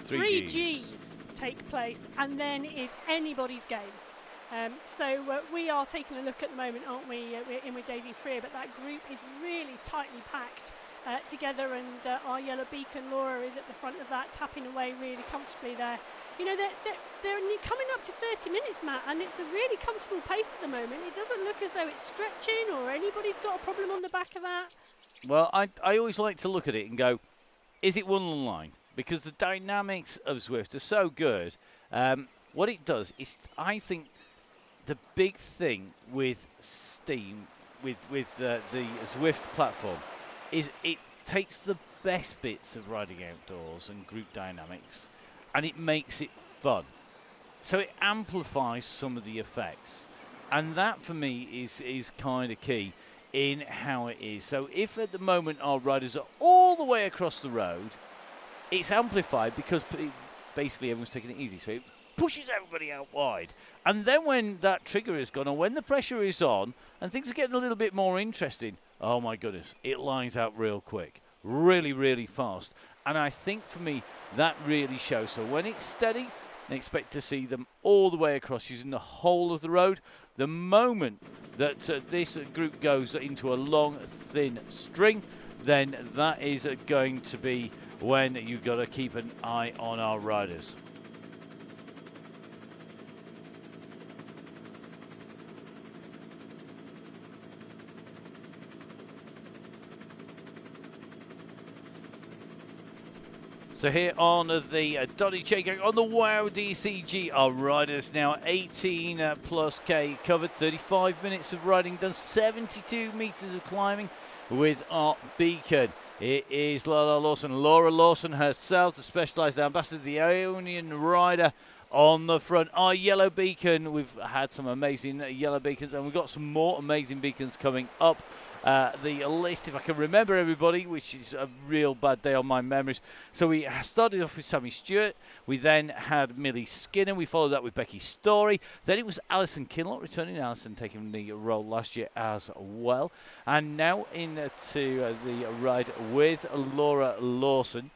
Speaker 2: 3Gs take place, and then if anybody's game. So we are taking a look at the moment, aren't we? We're in with Daisy Freer, but that group is really tightly packed together, and our yellow beacon, Laura, is at the front of that, tapping away really comfortably there. You know, they're coming up to 30 minutes, Matt, and it's a really comfortable pace at the moment. It doesn't look as though it's stretching or anybody's got a problem on the back of that.
Speaker 1: Well, I always like to look at it and go, is it one line? Because the dynamics of Zwift are so good. What it does is, I think, the big thing with Steam, with the Zwift platform, is it takes the best bits of riding outdoors and group dynamics, and it makes it fun. So it amplifies some of the effects, and that for me is kind of key in how it is. So if at the moment our riders are all the way across the road, it's amplified because basically everyone's taking it easy. So it pushes everybody out wide. And then when that trigger is gone, or when the pressure is on, and things are getting a little bit more interesting, oh my goodness, it lines out real quick. Really, really fast. And I think for me, that really shows. So when it's steady, I expect to see them all the way across using the whole of the road. The moment that this group goes into a long, thin string, then that is going to be when you've got to keep an eye on our riders. So here on the Donny Chaingang on the WOW DCG, our riders now 18 plus K covered, 35 minutes of riding done, 72 meters of climbing with our beacon. It is Laura Lawson herself, the specialised ambassador, the Ionian rider on the front. Our yellow beacon, we've had some amazing yellow beacons, and we've got some more amazing beacons coming up. The list, if I can remember everybody, which is a real bad day on my memories. So we started off with Sammy Stewart. We then had Millie Skinner. We followed that with Becky Story. Then it was Alison Kinlock returning. Alison taking the role last year as well. And now into the ride with Laura Lawson.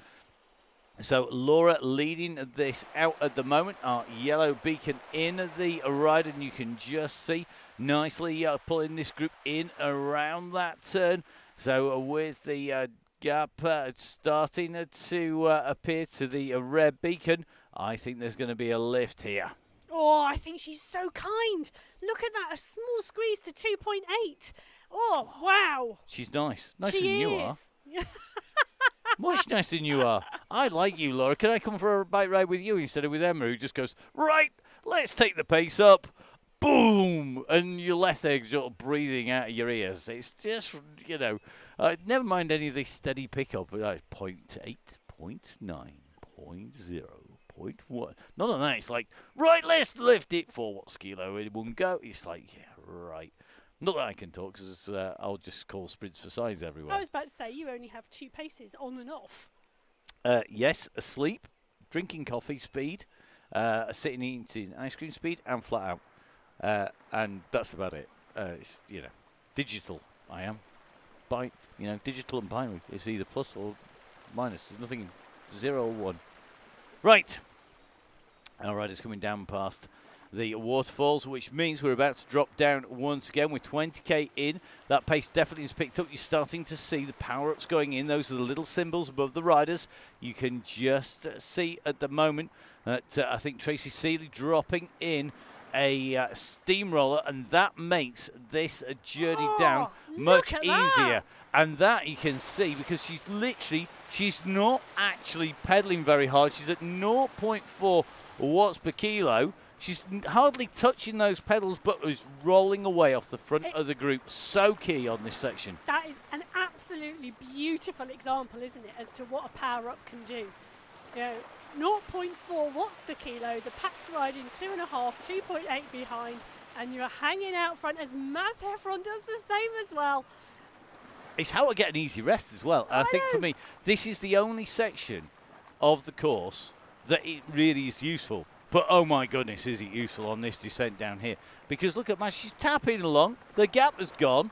Speaker 1: So Laura leading this out at the moment. Our yellow beacon in the ride, and you can just see nicely pulling this group in around that turn. So with the gap starting to appear to the red beacon, I think there's going to be a lift here.
Speaker 2: Oh, I think she's so kind. Look at that, a small squeeze to 2.8. Oh, wow.
Speaker 1: She's nice. Nicer
Speaker 2: she
Speaker 1: than you
Speaker 2: is.
Speaker 1: are. Much nicer than you are. I like you, Laura. Can I come for a bike ride with you instead of with Emma, who just goes, right, let's take the pace up. Boom! And you're left there sort of breathing out of your ears. It's just, you know, never mind any of this steady pickup. 0.8, 0.9, 0.0, 0.1. None of that. It's like, right, let's lift it 4 watts kilo in one go. It's like, yeah, right. Not that I can talk, because I'll just call sprints for size everywhere.
Speaker 2: I was about to say, you only have 2 paces, on and off.
Speaker 1: Yes, asleep, drinking coffee speed, sitting eating ice cream speed, and flat out. And that's about it. It's, you know, digital I am. Digital and binary. It's either plus or minus. There's nothing 0 or 1. Right. Our rider's coming down past the waterfalls, which means we're about to drop down once again with 20k in. That pace definitely has picked up. You're starting to see the power-ups going in. Those are the little symbols above the riders. You can just see at the moment that I think Tracy Seeley dropping in a steamroller, and that makes this journey down much easier. And that you can see, because she's not actually pedaling very hard. She's at 0.4 watts per kilo. She's hardly touching those pedals, but is rolling away off the front of the group. So key on this section.
Speaker 2: That is an absolutely beautiful example, isn't it, as to what a power-up can do. You know, 0.4 watts per kilo, the pack's riding 2.5, 2.8 behind, and you're hanging out front as Maz Heffron does the same as well.
Speaker 1: It's how I get an easy rest as well. I think for me, this is the only section of the course that it really is useful. But oh my goodness, is it useful on this descent down here? Because look at Maz, she's tapping along. The gap has gone.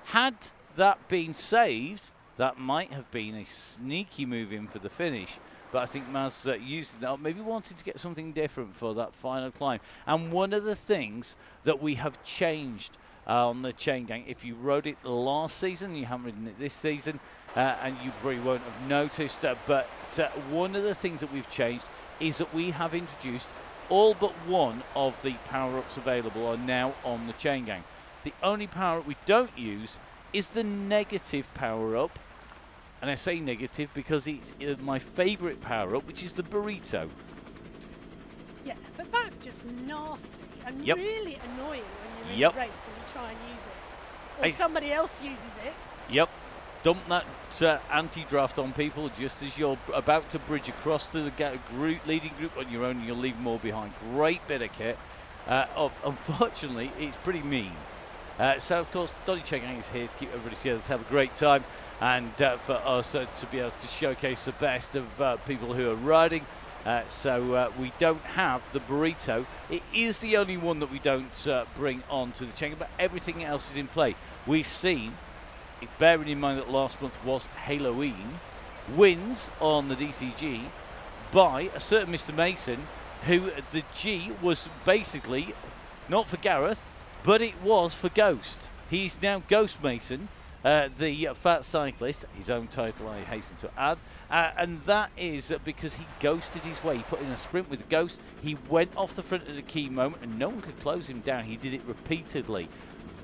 Speaker 1: Had that been saved, that might have been a sneaky move in for the finish. but I think Maz used it up, maybe wanting to get something different for that final climb. And one of the things that we have changed on the Chaingang, if you rode it last season, you haven't ridden it this season, and you probably won't have noticed, but one of the things that we've changed is that we have introduced all but one of the power-ups available are now on the Chaingang. The only power-up we don't use is the negative power-up, and I say negative because it's my favourite power-up, which is the burrito.
Speaker 2: Yeah, but that's just nasty and
Speaker 1: Yep.
Speaker 2: really annoying when you're in
Speaker 1: Yep.
Speaker 2: a race and you try and use it. Or somebody else uses it.
Speaker 1: Yep. Dump that anti-draft on people just as you're about to bridge across to the leading group on your own, and you'll leave more behind. Great bit of kit. Unfortunately, it's pretty mean. So, of course, Donny Chaingang is here to keep everybody together, to have a great time, and for us to be able to showcase the best of people who are riding. So we don't have the burrito. It is the only one that we don't bring on to the Chaingang, but everything else is in play. We've seen, bearing in mind that last month was Halloween, wins on the DCG by a certain Mr. Mason, who the G was basically not for Gareth, but it was for Ghost. He's now Ghost Mason, the fat cyclist, his own title I hasten to add, and that is because he ghosted his way. He put in a sprint with Ghost, he went off the front at the key moment and no one could close him down. He did it repeatedly.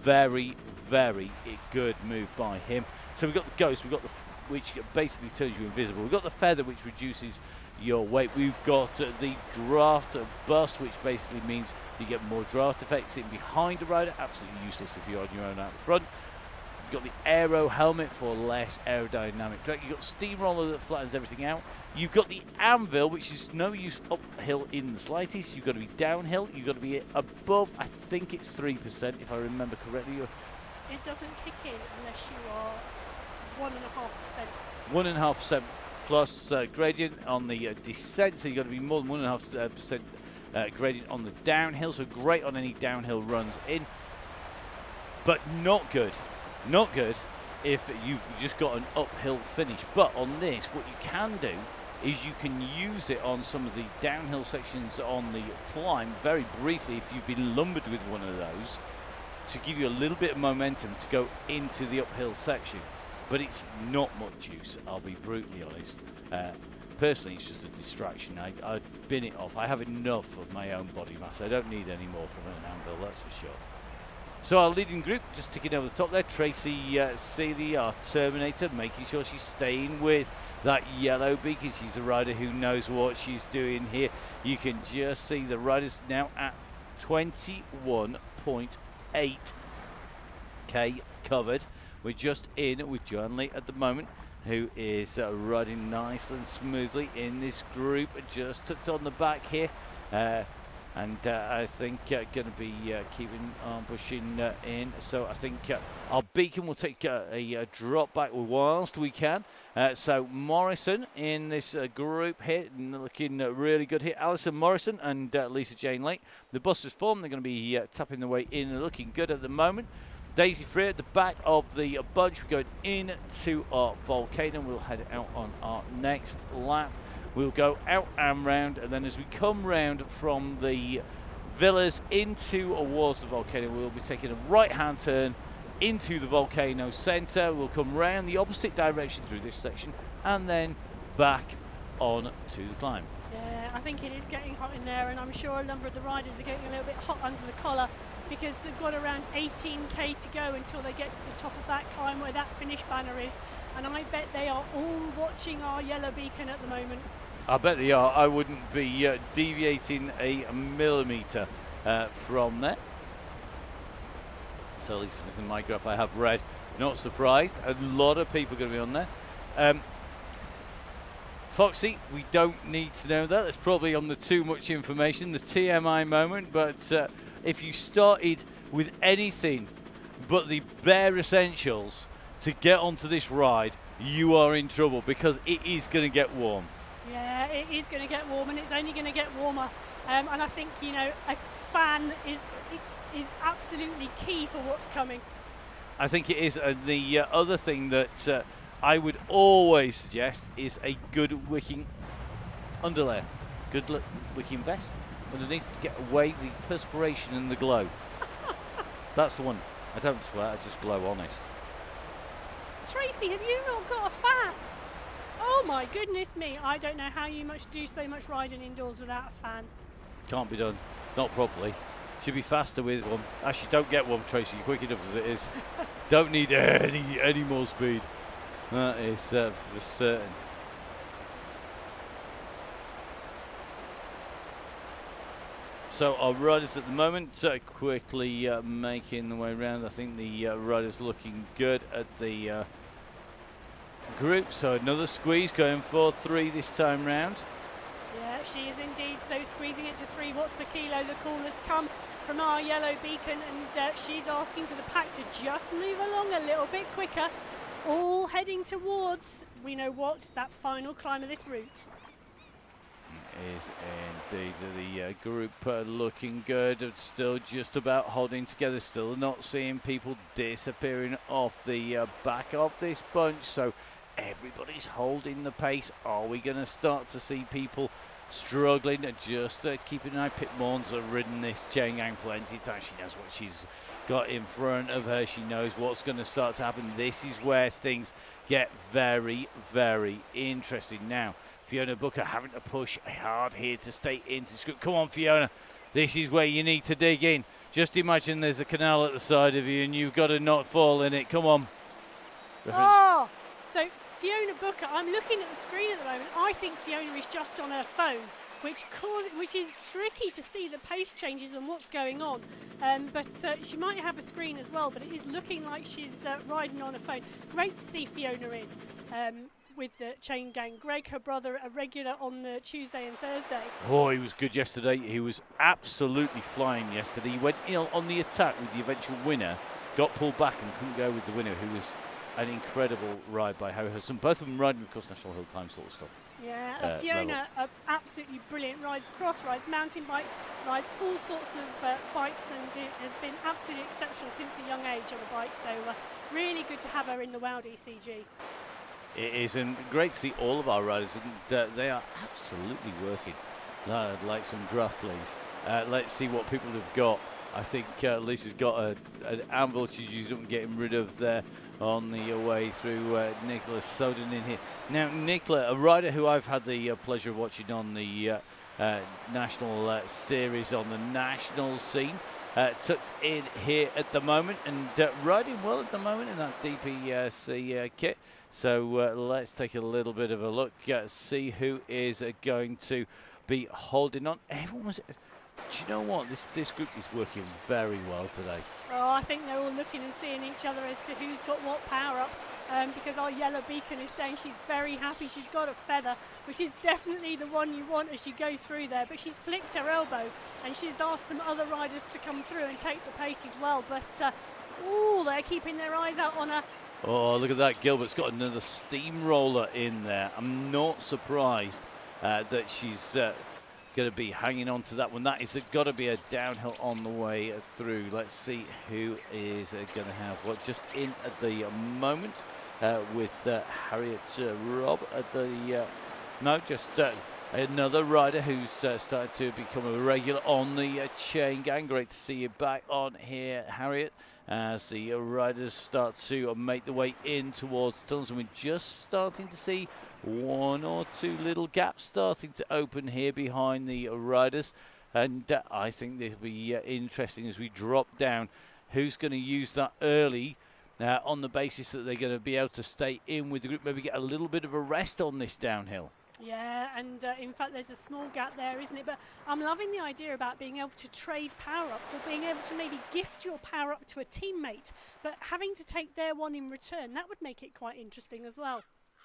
Speaker 1: Very, very good move by him. So we've got the Ghost, we've got the which basically turns you invisible. We've got the Feather, which reduces your weight. We've got the Draft Bust, which basically means you get more draft effects sitting behind the rider. Absolutely useless if you're on your own out front. You've got the Aero Helmet for less aerodynamic drag. You've got Steamroller that flattens everything out. You've got the Anvil, which is no use uphill in the slightest. You've got to be downhill. You've got to be above, I think it's 3%, if I remember correctly.
Speaker 2: It doesn't kick in unless you are 1.5%.
Speaker 1: 1.5% plus gradient on the descent, so you've got to be more than 1.5% gradient on the downhill, so great on any downhill runs in, but not good. Not good if you've just got an uphill finish. But on this, what you can do is you can use it on some of the downhill sections on the climb very briefly if you've been lumbered with one of those, to give you a little bit of momentum to go into the uphill section. But it's not much use, I'll be brutally honest. Personally, it's just a distraction. I bin it off. I have enough of my own body mass. I don't need any more from an Anvil, that's for sure. So our leading group, just ticking over the top there, Tracy Seeley, our Terminator, making sure she's staying with that yellow beacon. She's a rider who knows what she's doing here. You can just see the riders now at 21.8k covered. We're just in with John Lee at the moment, who is riding nice and smoothly in this group, just tucked on the back here. And I think going to be keeping on pushing in. So I think our beacon will take a drop back whilst we can. So Morrison in this group here, looking really good here. Alison Morrison and Lisa Jane Lake. The Busters form, they're going to be tapping their way in and looking good at the moment. Daisy Free at the back of the bunch. We're going into our volcano. We'll head out on our next lap. We'll go out and round, and then as we come round from the villas into towards the volcano, we'll be taking a right-hand turn into the volcano centre. We'll come round the opposite direction through this section, and then back on to the climb.
Speaker 2: Yeah, I think it is getting hot in there, and I'm sure a number of the riders are getting a little bit hot under the collar because they've got around 18k to go until they get to the top of that climb where that finish banner is, and I bet they are all watching our yellow beacon at the moment.
Speaker 1: I bet they are. I wouldn't be deviating a millimetre from there. So Lisa Smith in my graph I have read. Not surprised. A lot of people are going to be on there. Foxy, we don't need to know that. That's probably on the too much information, the TMI moment. But if you started with anything but the bare essentials to get onto this ride, you are in trouble because it is going to get warm.
Speaker 2: Yeah, it is going to get warm, and it's only going to get warmer. And I think, you know, a fan is absolutely key for what's coming.
Speaker 1: I think it is. The other thing that I would always suggest is a good wicking underlayer. Good looking vest. Underneath to get away the perspiration and the glow. That's the one. I don't swear, I just glow honest.
Speaker 2: Tracy, have you not got a fan? Oh my goodness me, I don't know how you do so much riding indoors without a fan.
Speaker 1: Can't be done. Not properly. Should be faster with one. Actually, don't get one, Tracy. You're quick enough as it is. Don't need any more speed. That is for certain. So our riders at the moment quickly making the way around. I think the riders looking good at the group. So another squeeze going for 3 this time round.
Speaker 2: Yeah, she is indeed. So squeezing it to 3 watts per kilo. The call has come from our yellow beacon, and she's asking for the pack to just move along a little bit quicker. All heading towards, we know what, that final climb of this route.
Speaker 1: Is indeed the group looking good, still just about holding together, still not seeing people disappearing off the back of this bunch, so everybody's holding the pace. Are we going to start to see people struggling? Just keeping an eye. Pip Morn's ridden this Chaingang plenty times. She knows what she's got in front of her. She knows what's going to start to happen. This is where things get very, very interesting now. Fiona Booker having to push hard here to stay into the script. Come on, Fiona. This is where you need to dig in. Just imagine there's a canal at the side of you and you've got to not fall in it. Come on.
Speaker 2: Oh, so Fiona Booker, I'm looking at the screen at the moment. I think Fiona is just on her phone, which is tricky to see the pace changes and what's going on. But she might have a screen as well, but it is looking like she's riding on a phone. Great to see Fiona in. With the Chaingang. Greg, her brother, a regular on the Tuesday and Thursday.
Speaker 1: Oh, he was good yesterday. He was absolutely flying yesterday. He went ill on the attack with the eventual winner, got pulled back and couldn't go with the winner, who was an incredible ride by Harry Hudson. Both of them riding, of course, National Hill Climb sort of stuff.
Speaker 2: Yeah, Fiona, absolutely brilliant. Rides cross rides, mountain bike, rides all sorts of bikes, and it has been absolutely exceptional since a young age on a bike. So really good to have her in the WOW DCG.
Speaker 1: It is, and great to see all of our riders, and they are absolutely working. I'd like some draft, please. Let's see what people have got. I think Lisa's got an anvil she's used up and getting rid of there on the way through. Nicola Soden in here. Now, Nicola, a rider who I've had the pleasure of watching on the national series on the national scene. Tucked in here at the moment and riding well at the moment in that DPC kit. So let's take a little bit of a look, see who is going to be holding on. Everyone's, do you know what? This group is working very well today.
Speaker 2: Oh, I think they're all looking and seeing each other as to who's got what power up, because our yellow beacon is saying she's very happy. She's got a feather, which is definitely the one you want as you go through there. But she's flicked her elbow, and she's asked some other riders to come through and take the pace as well. But they're keeping their eyes out on her.
Speaker 1: Oh, look at that. Gilbert's got another steamroller in there. I'm not surprised that she's going to be hanging on to that one. That is got to be a downhill on the way through. Let's see who is going to have what just in at the moment with Harriet Robb at the another rider who's started to become a regular on the Chaingang. Great to see you back on here, Harriet, as the riders start to make the way in towards the tunnels. And we're just starting to see one or two little gaps starting to open here behind the riders. And I think this will be interesting as we drop down. Who's going to use that early on the basis that they're going to be able to stay in with the group, maybe get a little bit of a rest on this downhill.
Speaker 2: Yeah, and in fact there's a small gap there, isn't it? But I'm loving the idea about being able to trade power-ups, or being able to maybe gift your power-up to a teammate, but having to take their one in return. That would make it quite interesting as well.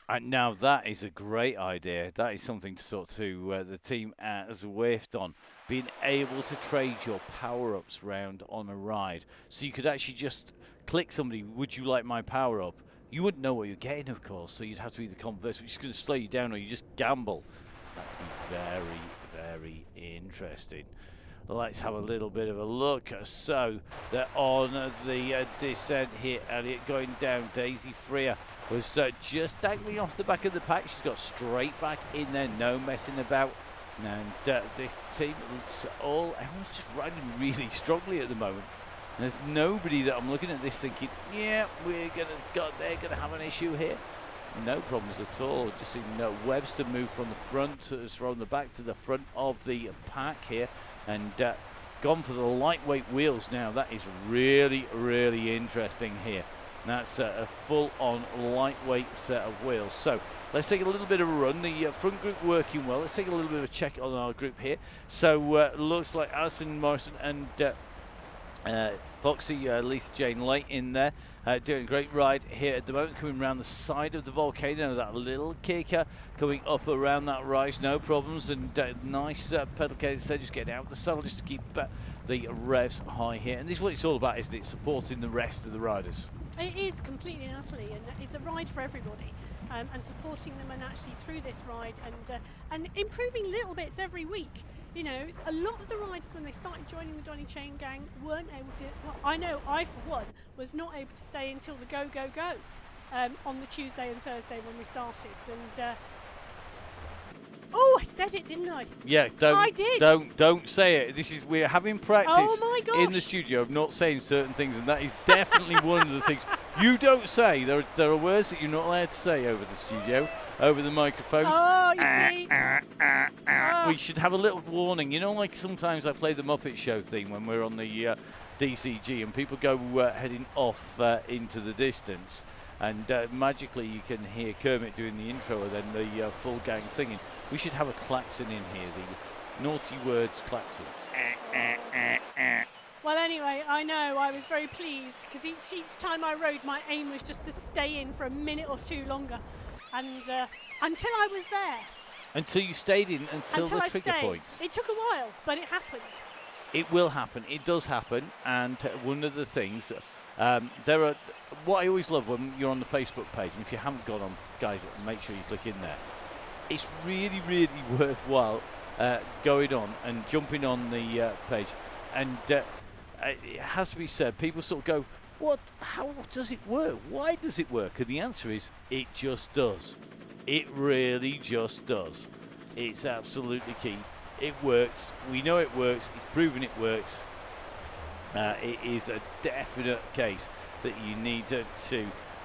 Speaker 1: And now that is a great idea. That is something to talk to the team at Zwift on. Being able to trade your power-ups round on a ride. So you could actually just click somebody, would you like my power-up? You wouldn't know what you're getting, of course, so you'd have to be the converse, which is going to slow you down, or you just gamble. That could be very, very interesting. let's have a little bit of a look. So they're on the descent here. Elliot going down. Daisy Freer was just dangling off the back of the pack. She's got straight back in there, no messing about. And this team looks everyone's just riding really strongly at the moment. And there's nobody that I'm looking at this thinking, yeah, they're gonna have an issue here. No problems at all. Just seeing Webster move from the front, from the back to the front of the pack here, and gone for the lightweight wheels now. That is really, really interesting here. That's a full-on lightweight set of wheels. So let's take a little bit of a run. The front group working well. Let's take a little bit of a check on our group here. So looks like Alison Morrison and Foxy, Lisa Jane Late in there, doing a great ride here at the moment, coming around the side of the volcano. That little kicker coming up around that rise, no problems, and nice pedal-cated stage, just getting out of the saddle just to keep the revs high here. And this is what it's all about, isn't it? Supporting the rest of the riders.
Speaker 2: It is completely and utterly, and it's a ride for everybody, and supporting them and actually through this ride and improving little bits every week. You know, a lot of the riders when they started joining the Donny Chaingang weren't able to. Well, I know I for one was not able to stay until the go on the Tuesday and Thursday when we started, and oh, I said it, didn't I?
Speaker 1: Yeah,
Speaker 2: I did.
Speaker 1: Don't say it. We're having practice in the studio of not saying certain things, and that is definitely one of the things you don't say. There are words that you're not allowed to say over the studio, over the microphones.
Speaker 2: Oh, you see.
Speaker 1: We should have a little warning. You know, like sometimes I play the Muppet Show theme when we're on the DCG, and people go heading off into the distance, and magically you can hear Kermit doing the intro and then the full gang singing. We should have a klaxon in here, the naughty words klaxon.
Speaker 2: Well, anyway, I know I was very pleased because each time I rode, my aim was just to stay in for a minute or two longer, and until I was there. Until
Speaker 1: you stayed in until the trigger point.
Speaker 2: It took a while, but it happened.
Speaker 1: It will happen. It does happen. And one of the things, what I always love when you're on the Facebook page, and if you haven't gone on, guys, make sure you click in there. It's really, really worthwhile going on and jumping on the page. And it has to be said, people sort of go, how does it work? Why does it work? And the answer is, it just does. It really just does. It's absolutely key. It works. We know it works. It's proven it works. It is a definite case that you need to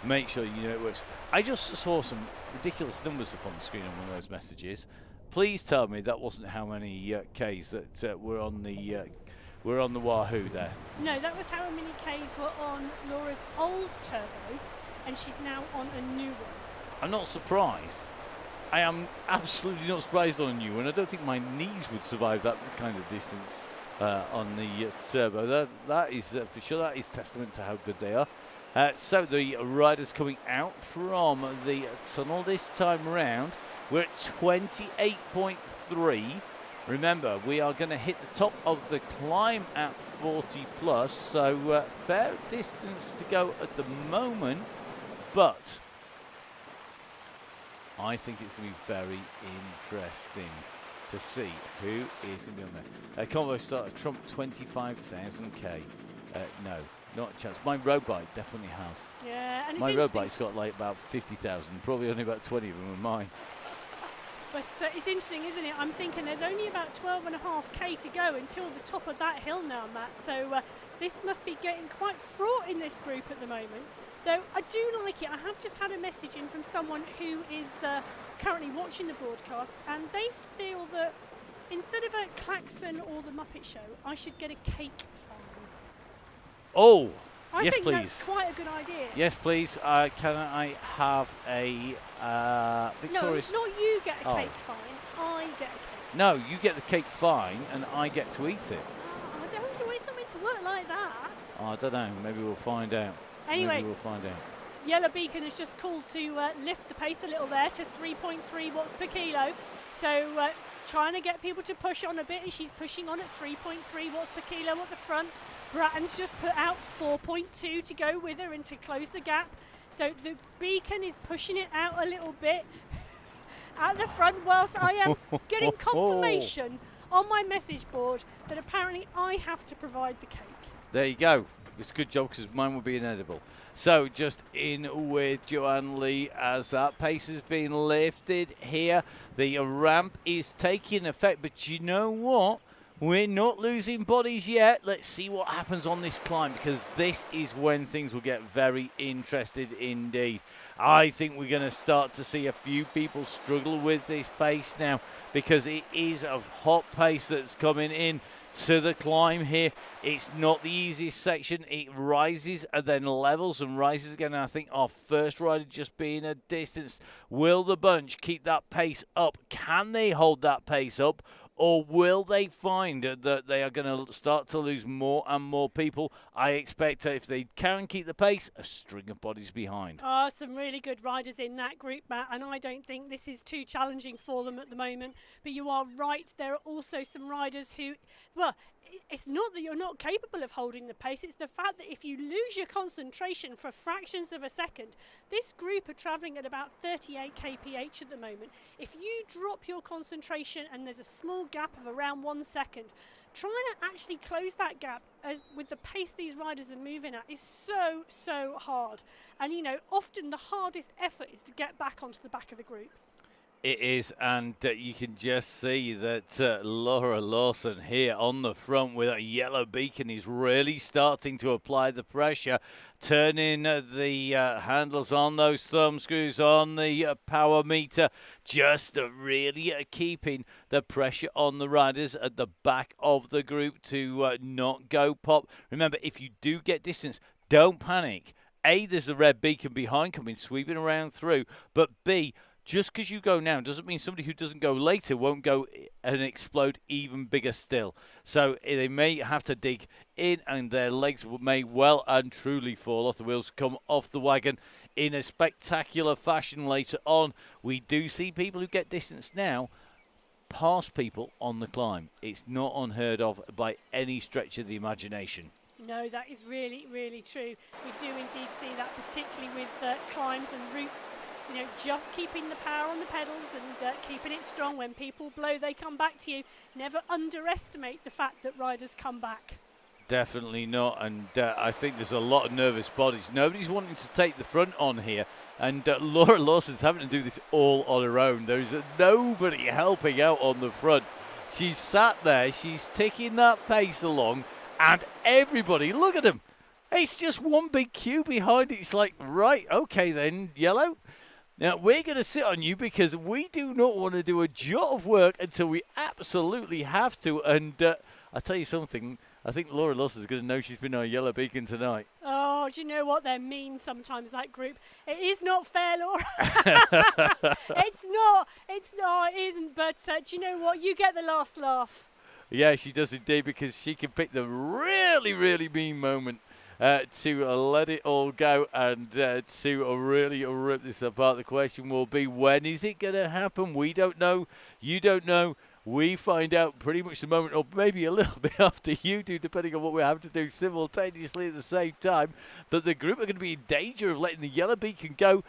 Speaker 1: make sure you know it works. I just saw some ridiculous numbers up on the screen on one of those messages. Please tell me that wasn't how many Ks that were on the Wahoo there.
Speaker 2: No, that was how many Ks were on Laura's old turbo, and she's now on a new one.
Speaker 1: I'm not surprised. I am absolutely not surprised on a new one. I don't think my knees would survive that kind of distance on the turbo. That is for sure. That is testament to how good they are. So the riders coming out from the tunnel this time around. We're at 28.3. Remember, we are going to hit the top of the climb at 40 plus. So fair distance to go at the moment, but I think it's going to be very interesting to see who is going to be on there. Convo started Trump 25,000k. No, not a chance. My road bike definitely has.
Speaker 2: Yeah, and
Speaker 1: my road bike's got like about 50,000. Probably only about 20 of them are mine.
Speaker 2: But it's interesting, isn't it? I'm thinking there's only about 12.5k to go until the top of that hill now, Matt. So this must be getting quite fraught in this group at the moment. Though I do like it. I have just had a message in from someone who is currently watching the broadcast, and they feel that instead of a klaxon or the Muppet Show, I should get a cake farm.
Speaker 1: Oh,
Speaker 2: I
Speaker 1: yes,
Speaker 2: think
Speaker 1: please.
Speaker 2: That's quite a good idea.
Speaker 1: Yes, please. Can I have a Victorious?
Speaker 2: No, not you get a cake fine. I get a cake.
Speaker 1: No, you get the cake fine, and I get to eat it.
Speaker 2: Oh, I don't know. It's not meant to work like that.
Speaker 1: Oh, I don't know. Maybe we'll find out.
Speaker 2: Anyway,
Speaker 1: maybe we'll find out.
Speaker 2: Yellow Beacon has just called to lift the pace a little there to 3.3 watts per kilo. So trying to get people to push on a bit, and she's pushing on at 3.3 watts per kilo at the front. Bratton's just put out 4.2 to go with her and to close the gap. So the Beacon is pushing it out a little bit at the front, whilst I am getting confirmation on my message board that apparently I have to provide the cake.
Speaker 1: There you go. It's a good job because mine will be inedible. So just in with Joanne Lee as that pace has been lifted here. The ramp is taking effect, but you know what? We're not losing bodies yet. Let's see what happens on this climb, because this is when things will get very interested indeed. I think we're going to start to see a few people struggle with this pace now, because it is a hot pace that's coming in to the climb here. It's not the easiest section. It rises and then levels and rises again. And I think our first rider just being a distance. Will the bunch keep that pace up? Can they hold that pace up? Or will they find that they are going to start to lose more and more people? I expect if they can keep the pace, a string of bodies behind.
Speaker 2: Oh, some really good riders in that group, Matt, and I don't think this is too challenging for them at the moment. But you are right, there are also some riders who, well, it's not that you're not capable of holding the pace, it's the fact that if you lose your concentration for fractions of a second, this group are travelling at about 38 kph at the moment. If you drop your concentration and there's a small gap of around 1 second, trying to actually close that gap with the pace these riders are moving at is so hard. And you know, often the hardest effort is to get back onto the back of the group.
Speaker 1: It is, and you can just see that Laura Lawson here on the front with a yellow beacon is really starting to apply the pressure, turning the handles on those thumb screws on the power meter, just really keeping the pressure on the riders at the back of the group to not go pop. Remember, if you do get distance, don't panic. A, there's a red beacon behind coming, sweeping around through, but B, just because you go now doesn't mean somebody who doesn't go later won't go and explode even bigger still. So they may have to dig in, and their legs may well and truly fall off the wheels, come off the wagon in a spectacular fashion later on. We do see people who get distance now pass people on the climb. It's not unheard of by any stretch of the imagination.
Speaker 2: No, that is really true. We do indeed see that, particularly with climbs and routes. You know, just keeping the power on the pedals and keeping it strong. When people blow, they come back to you. Never underestimate the fact that riders come back.
Speaker 1: Definitely not, and I think there's a lot of nervous bodies. Nobody's wanting to take the front on here, and Laura Lawson's having to do this all on her own. There's nobody helping out on the front. She's sat there, she's ticking that pace along, and everybody, look at them. It's just one big queue behind it. It's like, right, okay then, yellow. Now, we're going to sit on you because we do not want to do a jot of work until we absolutely have to. And I'll tell you something, I think Laura Lawson's going to know she's been on a yellow beacon tonight.
Speaker 2: Oh, do you know what? They're mean sometimes, that group. It is not fair, Laura. It's not, it isn't. But do you know what? You get the last laugh.
Speaker 1: Yeah, she does indeed, because she can pick the really mean moment to let it all go and to really rip this apart. The question will be, when is it going to happen? We don't know. You don't know. We find out pretty much the moment, or maybe a little bit after you do, depending on what we have to do simultaneously at the same time. But the group are going to be in danger of letting the yellow beacon go.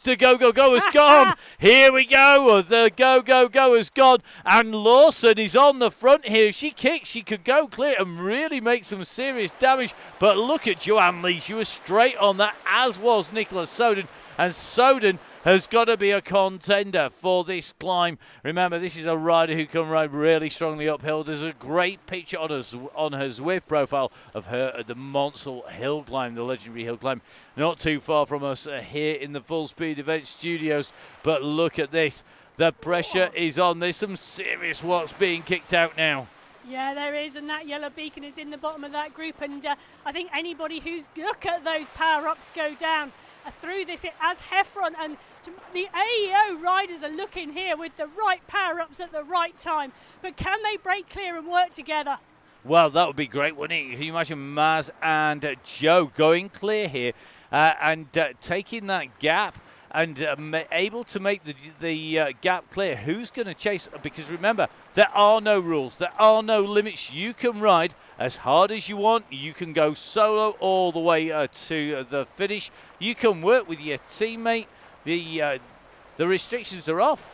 Speaker 1: The go has gone. Here we go. The go has gone. And Lawson is on the front here. If she kicks, she could go clear and really make some serious damage. But look at Joanne Lee. She was straight on that, as was Nicola Soden. And Soden has got to be a contender for this climb. Remember, this is a rider who can ride really strongly uphill. There's a great picture on her Zwift profile of her at the Monsell Hill Climb, the legendary hill climb, not too far from us here in the Full Speed Event Studios. But look at this. The pressure is on. There's some serious watts being kicked out now.
Speaker 2: Yeah, there is, and that yellow beacon is in the bottom of that group, and I think anybody who's look at those power-ups go down through this as Heffron, and the AEO riders are looking here with the right power-ups at the right time, but can they break clear and work together?
Speaker 1: Well, that would be great, wouldn't it? Can you imagine Maz and Joe going clear here and taking that gap and able to make the gap clear? Who's going to chase? Because remember, there are no rules. There are no limits. You can ride as hard as you want. You can go solo all the way to the finish. You can work with your teammate. The restrictions are off.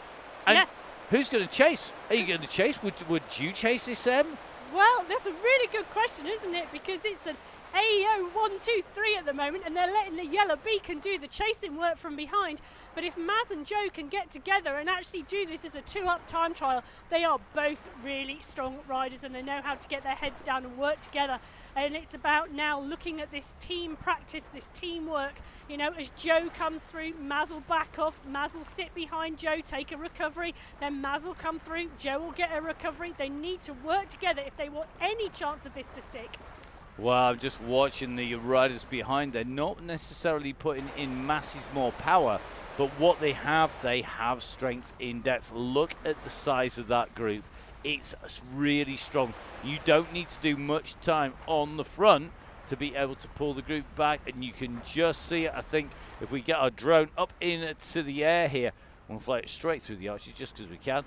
Speaker 1: And
Speaker 2: yeah.
Speaker 1: Who's going to chase? Are you going to chase? Would you chase this, Em?
Speaker 2: Well, that's a really good question, isn't it? Because it's an AO 1-2-3 at the moment, and they're letting the yellow beacon do the chasing work from behind. But if Maz and Joe can get together and actually do this as a 2-up time trial, they are both really strong riders and they know how to get their heads down and work together. And it's about now looking at this team practice, this teamwork. You know, as Joe comes through, Maz will back off, Maz will sit behind Joe, take a recovery, then Maz will come through, Joe will get a recovery. They need to work together if they want any chance of this to stick.
Speaker 1: Well, I'm just watching the riders behind. They're not necessarily putting in masses more power, but what they have strength in depth. Look at the size of that group. It's really strong. You don't need to do much time on the front to be able to pull the group back, and you can just see it. I think if we get our drone up into the air here, we'll fly it straight through the arches just because we can.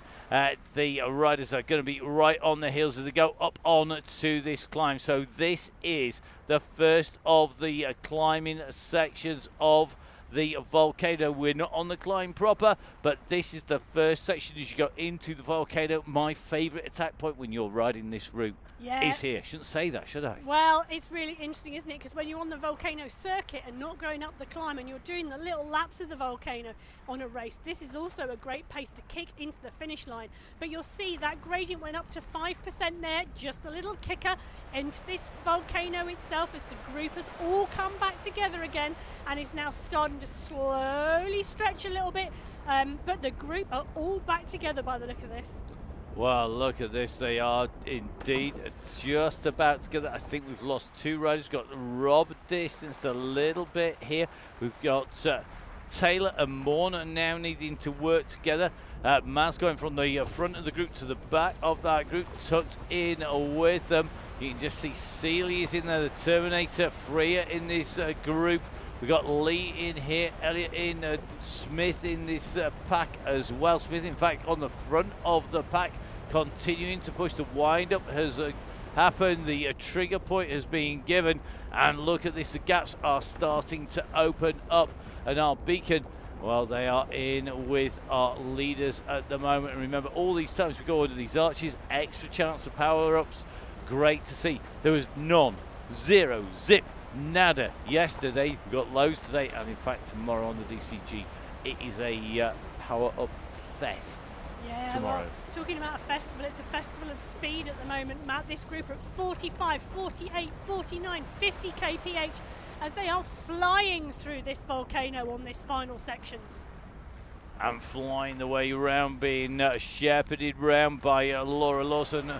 Speaker 1: The riders are going to be right on their heels as they go up on to this climb. So this is the first of the climbing sections of the volcano. We're not on the climb proper, but this is the first section as you go into the volcano. My favourite attack point when you're riding this route is here. Shouldn't say that, should I?
Speaker 2: Well, it's really interesting, isn't it? Because when you're on the volcano circuit and not going up the climb and you're doing the little laps of the volcano on a race, this is also a great pace to kick into the finish line. But you'll see that gradient went up to 5% there, just a little kicker into this volcano itself as the group has all come back together again and is now starting to slowly stretch a little bit. But the group are all back together by the look of this.
Speaker 1: Well, look at this. They are indeed just about together. I think we've lost 2 riders. We've got Rob distanced a little bit here. We've got Taylor and Morna now needing to work together. Maz going from the front of the group to the back of that group, tucked in with them. You can just see Sealy is in there, the Terminator, Freya in this group. We've got Lee in here, Elliot in, Smith in this pack as well. Smith, in fact, on the front of the pack, continuing to push. The wind-up has happened. The trigger point has been given. And look at this, the gaps are starting to open up. And our beacon, well, they are in with our leaders at the moment. And remember, all these times we go under these arches, extra chance of power-ups. Great to see. There was none, 0, zip, nada yesterday. We've got loads today, and in fact tomorrow on the DCG it is a power up fest tomorrow.
Speaker 2: Well, talking about a festival, it's a festival of speed at the moment, Matt. This group are at 45, 48, 49, 50 kph as they are flying through this volcano on this final sections.
Speaker 1: And flying the way around, being shepherded round by Laura Lawson,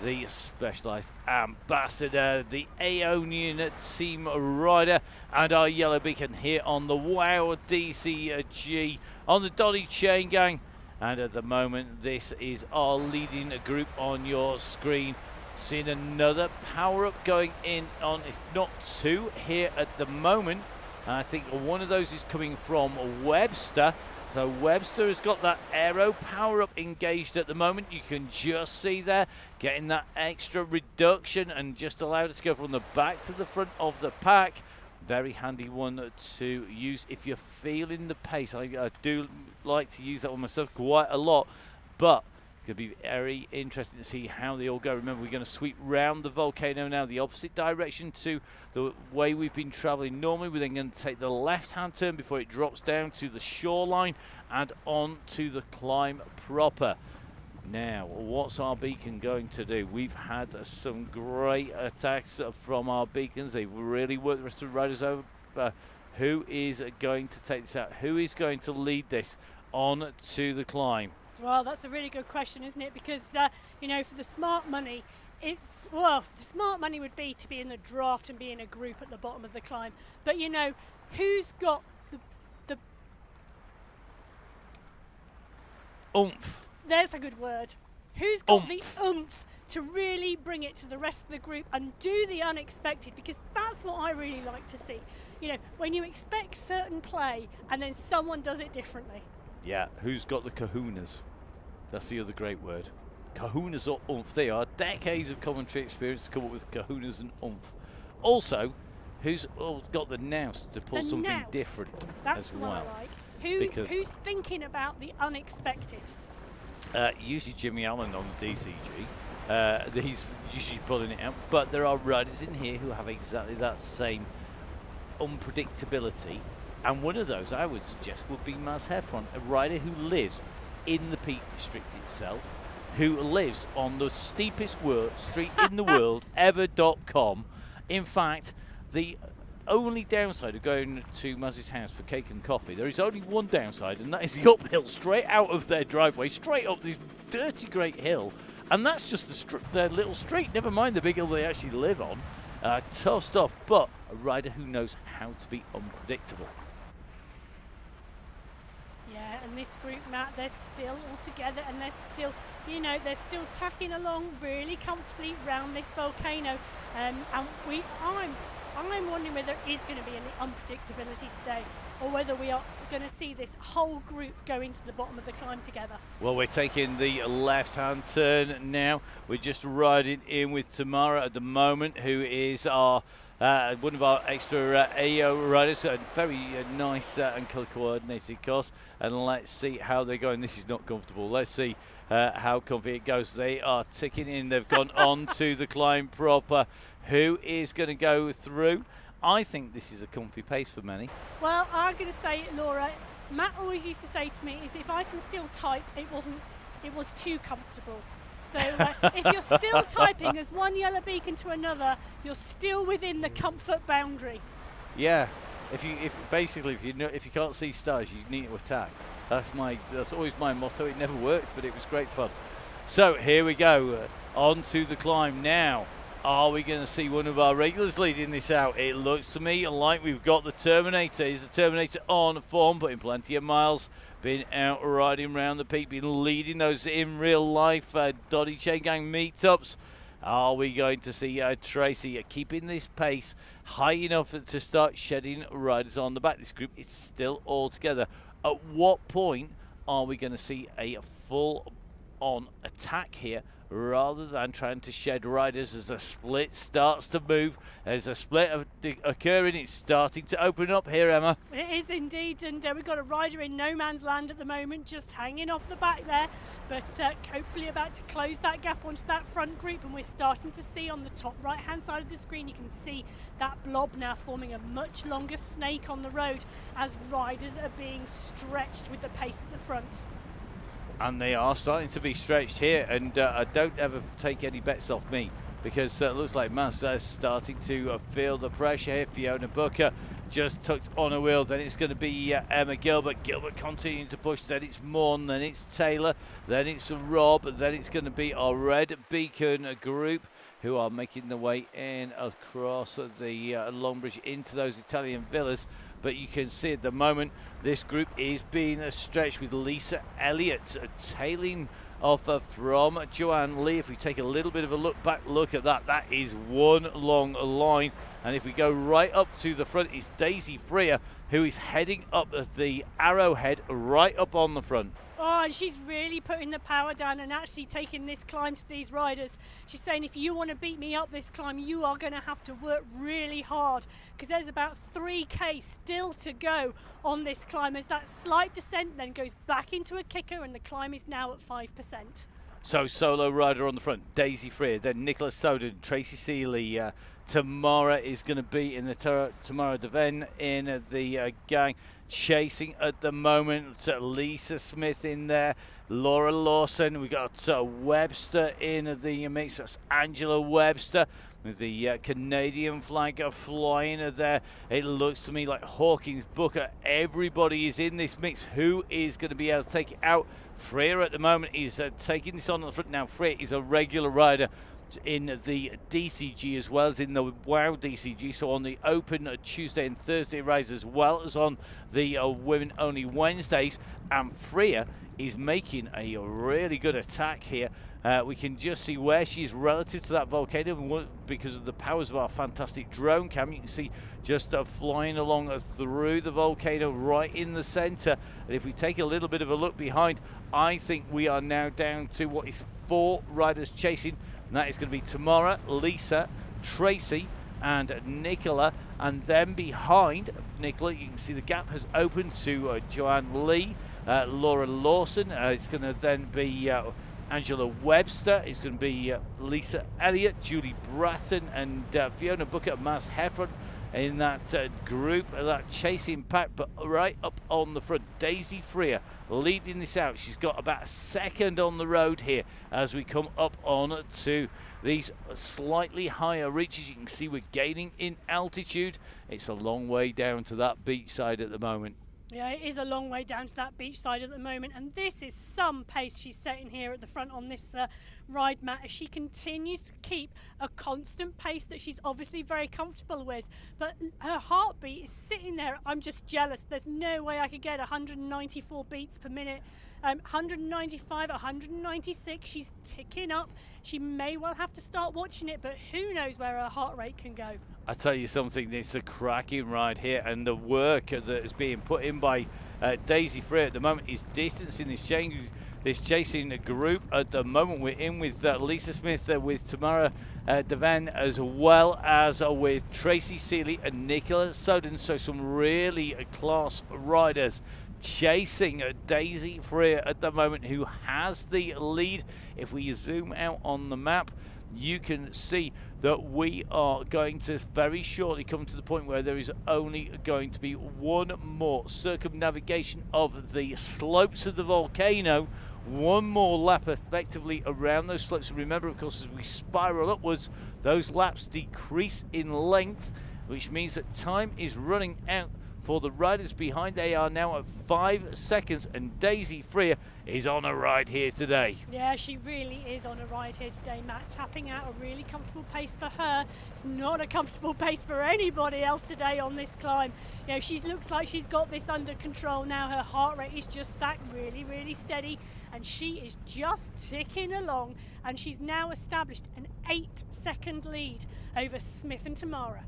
Speaker 1: the Specialised Ambassador, the Aeonian team rider, and our yellow beacon here on the WOW DCG on the Donny Chaingang. And at the moment, this is our leading group on your screen. Seeing another power up going in on, if not 2 here at the moment. And I think one of those is coming from Webster. So Webster has got that aero power up engaged at the moment. You can just see there getting that extra reduction and just allowed it to go from the back to the front of the pack. Very handy one to use if you're feeling the pace. I do like to use that one myself quite a lot, but it's going to be very interesting to see how they all go. Remember, we're going to sweep round the volcano now, the opposite direction to the way we've been traveling normally. We're then going to take the left-hand turn before it drops down to the shoreline and on to the climb proper. Now, what's our beacon going to do? We've had some great attacks from our beacons. They've really worked the rest of the riders over. Who is going to take this out? Who is going to lead this on to the climb?
Speaker 2: Well, that's a really good question, isn't it? Because, you know, for the smart money, it's, well, the smart money would be to be in the draft and be in a group at the bottom of the climb. But, you know, who's got the
Speaker 1: oomph?
Speaker 2: There's a good word. Who's got the oomph to really bring it to the rest of the group and do the unexpected? Because that's what I really like to see. You know, when you expect certain play and then someone does it differently.
Speaker 1: Yeah, who's got the kahunas? That's the other great word. Kahunas or oomph. They are decades of commentary experience to come up with kahunas and oomph. Also, who's got the nous to pull something different
Speaker 2: That's
Speaker 1: as well?
Speaker 2: What I like. Who's thinking about the unexpected?
Speaker 1: Usually Jimmy Allen on the DCG. He's usually pulling it out. But there are riders in here who have exactly that same unpredictability. And one of those, I would suggest, would be Maz Heffron, a rider who lives in the Peak District itself, who lives on the steepest street in the world, ever.com. In fact, the only downside of going to Maz's house for cake and coffee, there is only one downside, and that is the uphill straight out of their driveway, straight up this dirty great hill. And that's just their little street, never mind the big hill they actually live on. Tough stuff, but a rider who knows how to be unpredictable.
Speaker 2: Yeah, and this group, Matt, they're still all together, and they're still, they're still tacking along really comfortably round this volcano. And I'm wondering whether there is going to be any unpredictability today, or whether we are going to see this whole group go into the bottom of the climb together. Well,
Speaker 1: we're taking the left-hand turn now. We're just riding in with Tamara at the moment, who is our one of our extra AO riders, very nice and colour coordinated course. And let's see how they're going. This is not comfortable. Let's see how comfy it goes. They are ticking in. They've gone on to the climb proper. Who is going to go through? I think this is a comfy pace for many.
Speaker 2: Well, I'm going to say, Laura, Matt always used to say to me, is if I can still type, it was too comfortable. So if you're still typing as one yellow beacon to another, you're still within the comfort boundary.
Speaker 1: Yeah, if you can't see stars, you need to attack. That's always my motto. It never worked, but it was great fun. So here we go, on to the climb now. Are we going to see one of our regulars leading this out? It looks to me like we've got the Terminator. Is the Terminator on form, putting plenty of miles, been out riding around the peak, been leading those in real life Donny Chaingang meetups. Are we going to see Tracy keeping this pace high enough to start shedding riders on the back? This group is still all together. At what point are we going to see a full-on attack here, rather than trying to shed riders as a split starts to move? There's a split occurring. It's starting to open up here, Emma.
Speaker 2: It is indeed, and we've got a rider in no man's land at the moment, just hanging off the back there, but hopefully about to close that gap onto that front group. And we're starting to see on the top right hand side of the screen, you can see that blob now forming a much longer snake on the road as riders are being stretched with the pace at the front.
Speaker 1: And they are starting to be stretched here, and don't ever take any bets off me, because it looks like Maz is starting to feel the pressure here. Fiona Booker just tucked on a wheel. Then it's going to be Emma Gilbert. Gilbert continuing to push. Then it's Morn. Then it's Taylor. Then it's Rob. Then it's going to be our Red Beacon group, who are making their way in across the Long Bridge into those Italian villas. But you can see at the moment this group is being stretched, with Lisa Elliott tailing off from Joanne Lee. If we take a little bit of a look at that, that is one long line. And if we go right up to the front, it's Daisy Freer, who is heading up the Arrowhead right up on the front.
Speaker 2: Oh, and she's really putting the power down and actually taking this climb to these riders. She's saying, if you want to beat me up this climb, you are going to have to work really hard, because there's about 3k still to go on this climb, as that slight descent then goes back into a kicker, and the climb is now at 5%.
Speaker 1: So solo rider on the front, Daisy Freer, then Nicholas Soden, Tracy Seeley, Tamara is going to be in the Tamara Deven in the gang. Chasing at the moment, Lisa Smith in there, Laura Lawson. We got Webster in the mix. That's Angela Webster with the Canadian flag flying there. It looks to me like Hawkins, Booker, everybody is in this mix. Who is going to be able to take it out? Freer at the moment is taking this on the front now. Freer is a regular rider in the DCG as well as in the WOW DCG, so on the Open Tuesday and Thursday rise, as well as on the Women Only Wednesdays. And Freer is making a really good attack here. We can just see where she is relative to that volcano because of the powers of our fantastic drone cam. You can see just flying along through the volcano right in the center. And if we take a little bit of a look behind, I think we are now down to what is 4 riders chasing. And that is going to be Tamara, Lisa, Tracy, and Nicola. And then behind Nicola, you can see the gap has opened to Joanne Lee, Laura Lawson. It's going to then be Angela Webster. It's going to be Lisa Elliott, Julie Bratton, and Fiona Booker, Maz Heffron in that group, that chasing pack. But right up on the front, Daisy Freer leading this out. She's got about a second on the road here as we come up on to these slightly higher reaches. You can see we're gaining in altitude. It's a long way down to that beach side at the moment.
Speaker 2: Yeah, it is a long way down to that beach side at the moment, and this is some pace she's setting here at the front on this ride, Matt, as she continues to keep a constant pace that she's obviously very comfortable with. But her heartbeat is sitting there. I'm just jealous. There's no way I could get 194 beats per minute. 195, 196, she's ticking up. She may well have to start watching it, but who knows where her heart rate can go.
Speaker 1: I tell you something, it's a cracking ride here, and the work that is being put in by Daisy Freer at the moment is distancing this chasing group. At the moment we're in with Lisa Smith, with Tamara Devan, as well as with Tracy Seeley and Nicola Soden. So some really class riders chasing Daisy Freer at the moment, who has the lead. If we zoom out on the map, you can see that we are going to very shortly come to the point where there is only going to be one more circumnavigation of the slopes of the volcano, one more lap effectively around those slopes. Remember, of course, as we spiral upwards, those laps decrease in length, which means that time is running out for the riders behind. They are now at 5 seconds, and Daisy Freer is on a ride here today.
Speaker 2: Yeah, she really is on a ride here today, Matt, tapping out a really comfortable pace for her. It's not a comfortable pace for anybody else today on this climb. You know, she looks like she's got this under control now. Her heart rate is just sat really, really steady, and she is just ticking along, and she's now established an 8-second lead over Smith and Tamara.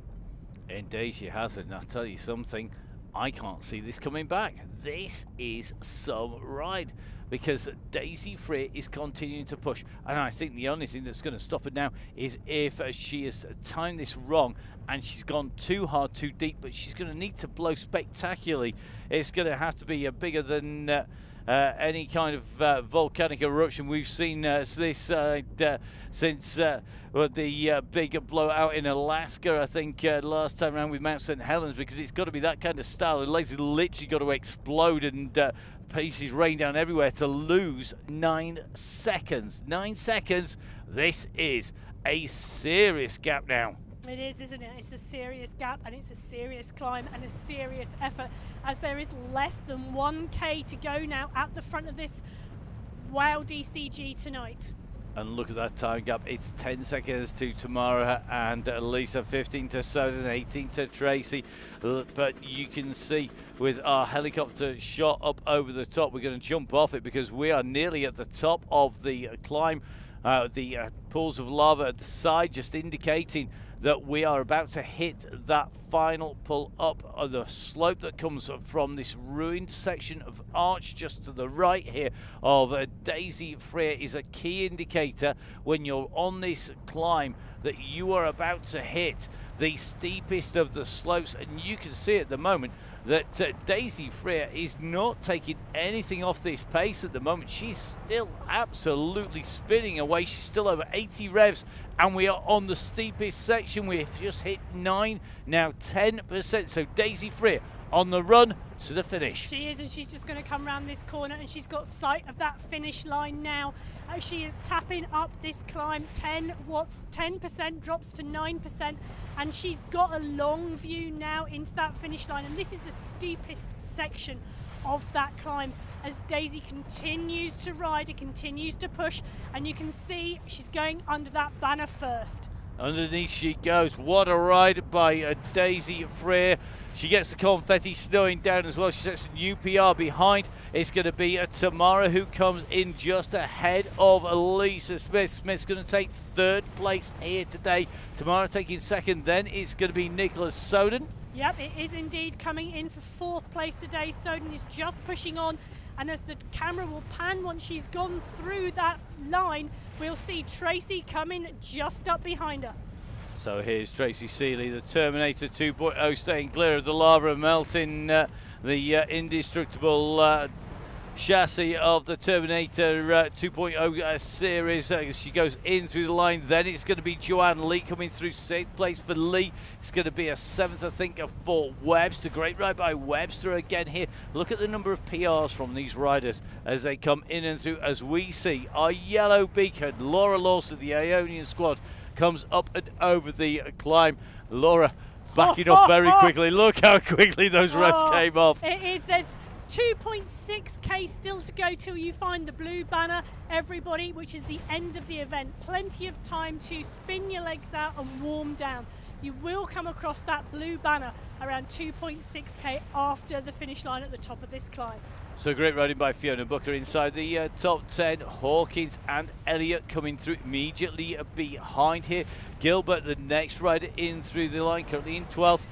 Speaker 1: Indeed she has, and I'll tell you something, I can't see this coming back. This is some ride, because Daisy Freer is continuing to push, and I think the only thing that's going to stop her now is if she has timed this wrong and she's gone too hard, too deep. But she's going to need to blow spectacularly. It's going to have to be bigger than any kind of volcanic eruption we've seen since the big blowout in Alaska, I think, last time around with Mount St. Helens, because it's got to be that kind of style. The legs have literally got to explode and pieces rain down everywhere to lose 9 seconds. 9 seconds. This is a serious gap now.
Speaker 2: It is, isn't it? It's a serious gap, and it's a serious climb and a serious effort, as there is less than 1k to go now at the front of this WOW DCG tonight.
Speaker 1: And look at that time gap. It's 10 seconds to Tamara and Lisa, 15 to Soden, 18 to Tracy. But you can see with our helicopter shot up over the top, we're going to jump off it because we are nearly at the top of the climb. The pools of lava at the side just indicating that we are about to hit that final pull up of the slope that comes from this ruined section of arch just to the right here of Daisy Freer. Is a key indicator when you're on this climb that you are about to hit the steepest of the slopes, and you can see at the moment that Daisy Freer is not taking anything off this pace at the moment. She's still absolutely spinning away. She's still over 80 revs, and we are on the steepest section. We've just hit 9, now 10%. So Daisy Freer on the run to the finish.
Speaker 2: She is, and she's just going to come around this corner, and she's got sight of that finish line now. She is tapping up this climb. 10% drops to 9%, and she's got a long view now into that finish line, and this is the steepest section of that climb as Daisy continues to ride and continues to push, and you can see she's going under that banner first.
Speaker 1: Underneath she goes. What a ride by Daisy Freer. She gets the confetti snowing down as well. She sets a new PR behind. It's going to be Tamara who comes in just ahead of Lisa Smith. Smith's going to take 3rd place here today. Tamara taking 2nd. Then it's going to be Nicholas Soden.
Speaker 2: Yep, it is indeed coming in for 4th place today. Soden is just pushing on, and as the camera will pan once she's gone through that line, we'll see Tracy coming just up behind her.
Speaker 1: So here's Tracy Seeley, the Terminator 2.0, staying clear of the lava and melting the indestructible chassis of the Terminator 2.0 series. She goes in through the line. Then it's going to be Joanne Lee coming through 6th place for Lee. It's going to be a 7th, I think, for Webster. Great ride by Webster again here. Look at the number of PRs from these riders as they come in and through. As we see our yellow beacon, Laura Lawson, the Ionian squad, comes up and over the climb. Laura backing up very quickly. Look how quickly those rests came off.
Speaker 2: It is. There's 2.6k still to go till you find the blue banner, everybody, which is the end of the event. Plenty of time to spin your legs out and warm down. You will come across that blue banner around 2.6k after the finish line at the top of this climb.
Speaker 1: So great riding by Fiona Booker inside the top 10. Hawkins and Elliott coming through immediately behind here. Gilbert, the next rider in through the line, currently in 12th,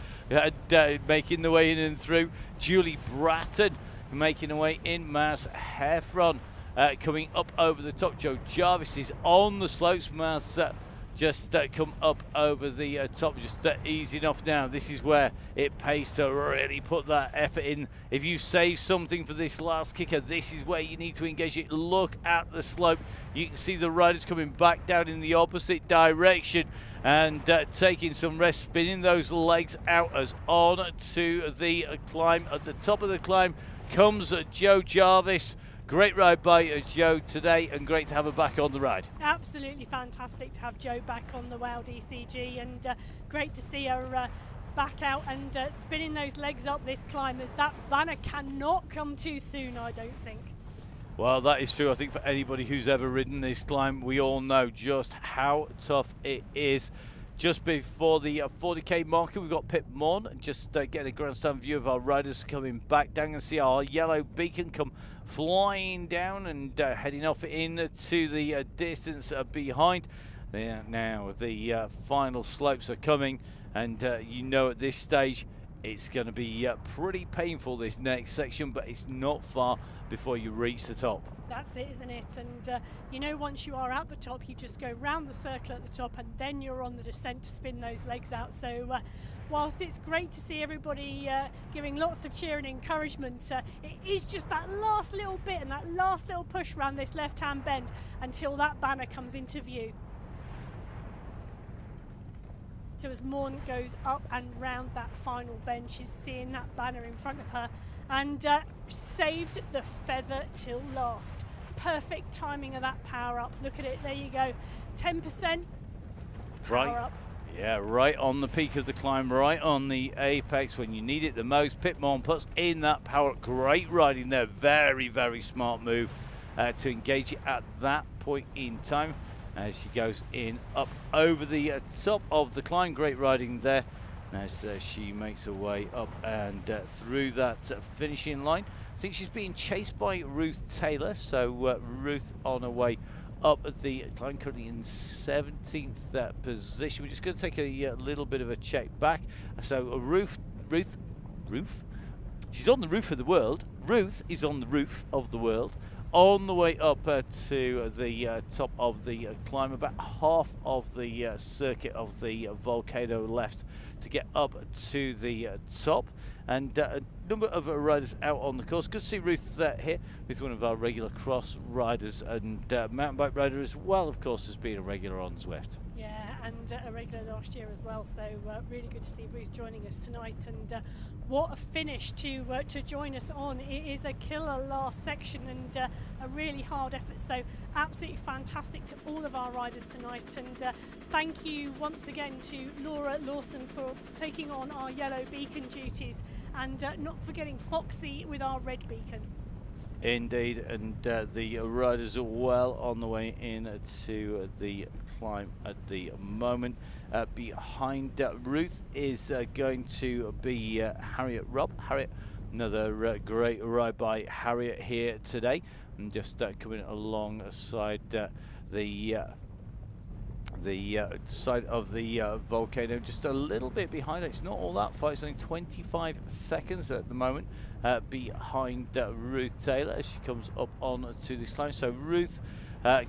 Speaker 1: making the way in and through. Julie Bratton making her way in. Maz Heffron coming up over the top. Joe Jarvis is on the slopes. Maz just come up over the top, just easy enough now. This is where it pays to really put that effort in. If you save something for this last kicker, this is where you need to engage it. Look at the slope. You can see the riders coming back down in the opposite direction and taking some rest, spinning those legs out as on to the climb. At the top of the climb comes Joe Jarvis. Great ride by Joe today, and great to have her back on the ride.
Speaker 2: Absolutely fantastic to have Joe back on the WOW DCG, and great to see her back out and spinning those legs up this climb, as that banner cannot come too soon, I don't think.
Speaker 1: Well, that is true. I think for anybody who's ever ridden this climb, we all know just how tough it is. Just before the 40k marker, we've got Pip Mon, just getting a grandstand view of our riders coming back down, and see our yellow beacon come flying down and heading off into the distance behind. Now the final slopes are coming, and you know at this stage it's going to be pretty painful, this next section, but it's not far before you reach the top.
Speaker 2: That's it, isn't it? And you know, once you are at the top, you just go round the circle at the top, and then you're on the descent to spin those legs out. So whilst it's great to see everybody giving lots of cheer and encouragement, it is just that last little bit and that last little push around this left-hand bend until that banner comes into view. So as Morn goes up and round that final bend, she's seeing that banner in front of her, and saved the feather till last. Perfect timing of that power up. Look at it, there you go. 10% power up.
Speaker 1: Yeah, right on the peak of the climb, right on the apex when you need it the most. Pip Mon puts in that power up. Great riding there. Very, very smart move to engage it at that point in time as she goes in up over the top of the climb. Great riding there as she makes her way up and through that finishing line. I think she's being chased by Ruth Taylor, so Ruth on her way up at the climb, currently in 17th position. We're just going to take a little bit of a check back. So Ruth, she's on the roof of the world. Ruth is on the roof of the world, on the way up to the top of the climb. About half of the circuit of the volcano left to get up to the top, and a number of riders out on the course. Good to see Ruth here with one of our regular cross riders, and mountain bike rider as well, of course, has been a regular on Zwift.
Speaker 2: Yeah, and a regular last year as well, so really good to see Ruth joining us tonight, and what a finish to join us on. It is a killer last section and a really hard effort, so absolutely fantastic to all of our riders tonight, and thank you once again to Laura Lawson for taking on our yellow beacon duties, and not forgetting Foxy with our red beacon.
Speaker 1: Indeed, and the riders are well on the way in to the climb at the moment. Behind Ruth is going to be Harriet Robb. Harriet, another great ride by Harriet here today, and just coming alongside the the side of the volcano, just a little bit behind. It's not all that far. It's only 25 seconds at the moment behind Ruth Taylor as she comes up on to this climb. So Ruth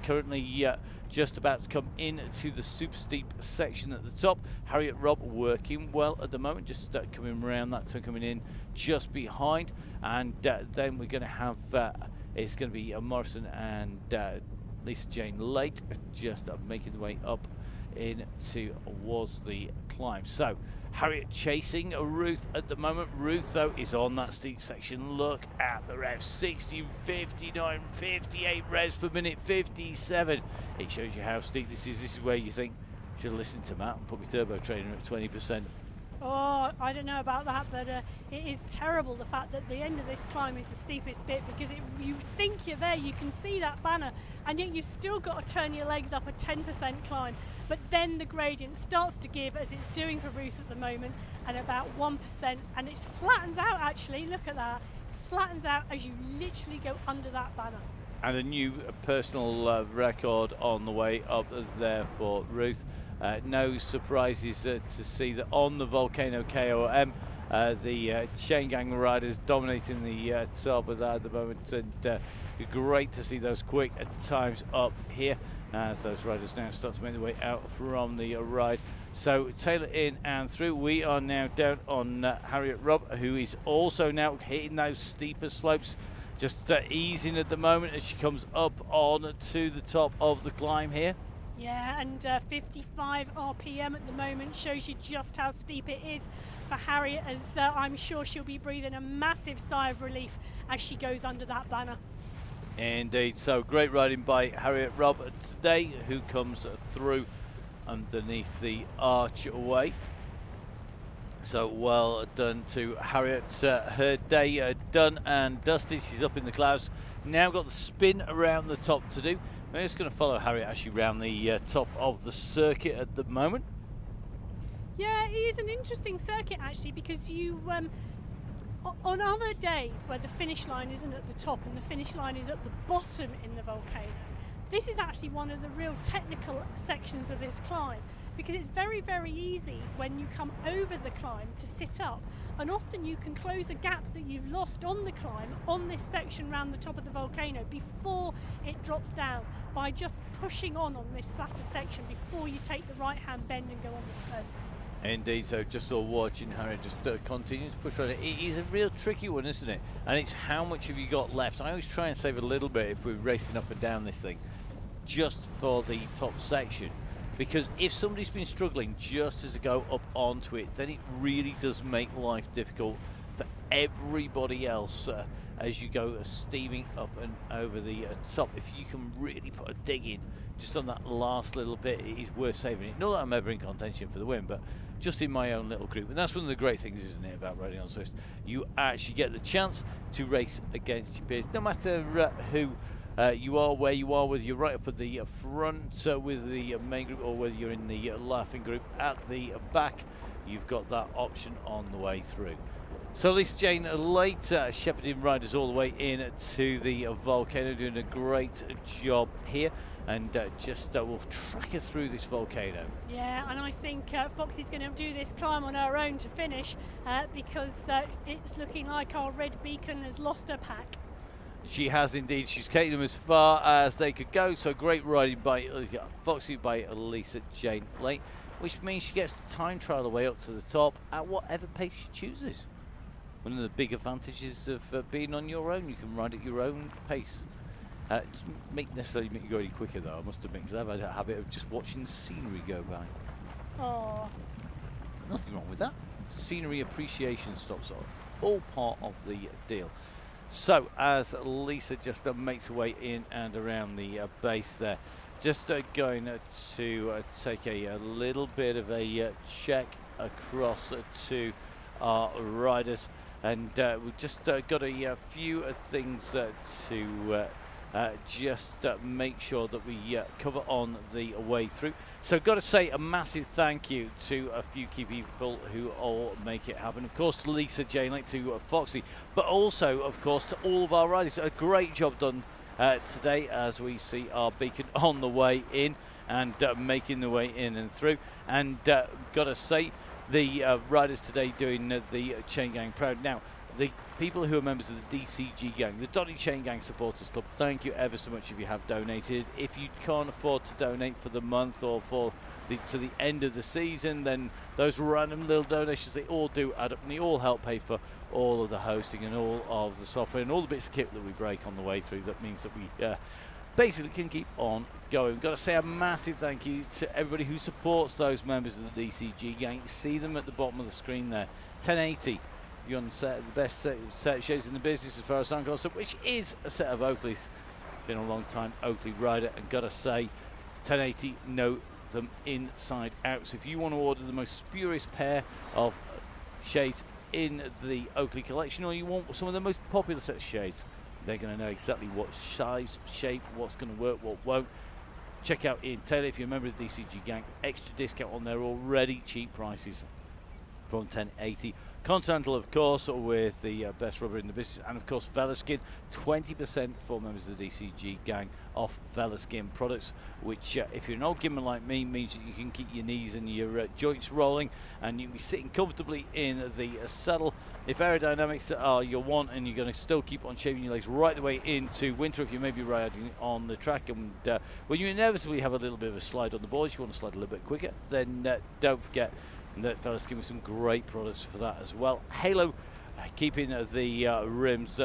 Speaker 1: currently just about to come into the super steep section at the top. Harriet Robb working well at the moment, just coming around that turn, coming in just behind, and then we're going to have it's going to be Morrison and Lisa Jane late, just making the way up in towards the climb. So Harriet chasing Ruth at the moment. Ruth, though, is on that steep section. Look at the revs: 60, 59, 58 revs per minute, 57. It shows you how steep this is. This is where you think, should have listened to Matt and put my turbo trainer at 20%.
Speaker 2: Oh, I don't know about that, but it is terrible, the fact that the end of this climb is the steepest bit, because you think you're there, you can see that banner, and yet you've still got to turn your legs up a 10% climb. But then the gradient starts to give, as it's doing for Ruth at the moment, and about 1%, and it flattens out actually. Look at that. It flattens out as you literally go under that banner.
Speaker 1: And a new personal record on the way up there for Ruth. No surprises to see that on the Volcano KOM, the Chaingang riders dominating the top of that at the moment, and great to see those quick times up here as those riders now start to make their way out from the ride. So Taylor in and through. We are now down on Harriet Robb, who is also now hitting those steeper slopes, just easing at the moment as she comes up on to the top of the climb here.
Speaker 2: Yeah, and 55 RPM at the moment shows you just how steep it is for Harriet, as I'm sure she'll be breathing a massive sigh of relief as she goes under that banner.
Speaker 1: Indeed, so great riding by Harriet Robb today, who comes through underneath the archway. So well done to Harriet. Her day done and dusted. She's up in the clouds. Now got the spin around the top to do. We're just going to follow Harriet actually around the top of the circuit at the moment.
Speaker 2: Yeah, it is an interesting circuit actually, because you on other days where the finish line isn't at the top and the finish line is at the bottom in the volcano, this is actually one of the real technical sections of this climb, because it's very, very easy when you come over the climb to sit up, and often you can close a gap that you've lost on the climb on this section around the top of the volcano before it drops down by just pushing on this flatter section before you take the right hand bend and go on the descent.
Speaker 1: Indeed, so just all watching Harriet just continue to push on it. It is a real tricky one, isn't it? And it's how much have you got left. I always try and save a little bit if we're racing up and down this thing, just for the top section, because if somebody's been struggling just as they go up onto it, then it really does make life difficult for everybody else as you go steaming up and over the top. If you can really put a dig in just on that last little bit, it is worth saving it. Not that I'm ever in contention for the win, but just in my own little group. And that's one of the great things, isn't it, about riding on Swift? You actually get the chance to race against your peers, no matter who you are, where you are, whether you're right up at the front with the main group or whether you're in the laughing group at the back. You've got that option on the way through. So Lisa Jane later shepherding riders all the way in to the volcano, doing a great job here, and just will track us through this volcano.
Speaker 2: Yeah, and I think Foxy's going to do this climb on her own to finish, because it's looking like our red beacon has lost her pack.
Speaker 1: She has indeed. She's taken them as far as they could go. So great riding by Foxy, by Lisa Jane late, which means she gets the time trial the way up to the top at whatever pace she chooses. One of the big advantages of being on your own, you can ride at your own pace. It doesn't necessarily make you go any quicker though, I must admit, because I've had a habit of just watching the scenery go by.
Speaker 2: Oh,
Speaker 1: Nothing wrong with that. Scenery appreciation stops all part of the deal. So as Lisa just makes her way in and around the base there, just going to take a little bit of a check across to our riders, and we've just got a few things to just make sure that we cover on the way through. So got to say a massive thank you to a few key people who all make it happen. Of course to Lisa Jane, to Foxy, but also of course to all of our riders. A great job done today as we see our beacon on the way in, and making their way in and through. And got to say, the riders today doing the Chaingang proud. Now, the people who are members of the DCG gang, the Donny Chaingang Supporters Club, thank you ever so much if you have donated. If you can't afford to donate for the month or for to the end of the season, then those random little donations, they all do add up, and they all help pay for all of the hosting and all of the software and all the bits of kit that we break on the way through. That means that we basically can keep on going. We've got to say a massive thank you to everybody who supports those members of the DCG gang. You see them at the bottom of the screen there. 1080, if you're on the best set of shades in the business as far as I'm concerned, which is a set of Oakleys. Been a long time Oakley rider, and got to say, 1080 know them inside out. So if you want to order the most spurious pair of shades in the Oakley collection, or you want some of the most popular set of shades, they're going to know exactly what size, shape, what's going to work, what won't. Check out Ian Taylor if you're a member of the DCG gang. Extra discount on their already cheap prices from 1080. Continental, of course, with the best rubber in the business, and of course Velaskin, 20% for members of the DCG gang off Velaskin products, which if you're an old gimmer like me, means that you can keep your knees and your joints rolling, and you can be sitting comfortably in the saddle. If aerodynamics are your want, and you're going to still keep on shaving your legs right the way into winter, if you may be riding on the track, and when you inevitably have a little bit of a slide on the boards, you want to slide a little bit quicker, then don't forget that fellas give me some great products for that as well. Halo, keeping the rims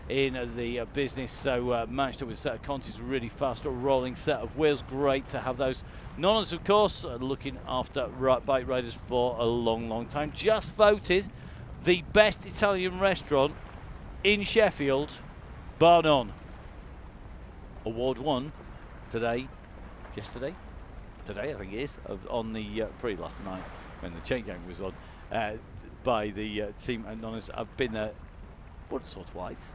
Speaker 1: in the business, so matched up with a set of Conti's really fast rolling set of wheels. Great to have those. Nonnas, of course, looking after bike riders for a long time. Just voted the best Italian restaurant in Sheffield, bar none. Award won today, today I think it is, on the pre last night when the Chaingang was on, by the team at Nonnas. I've been there once or twice,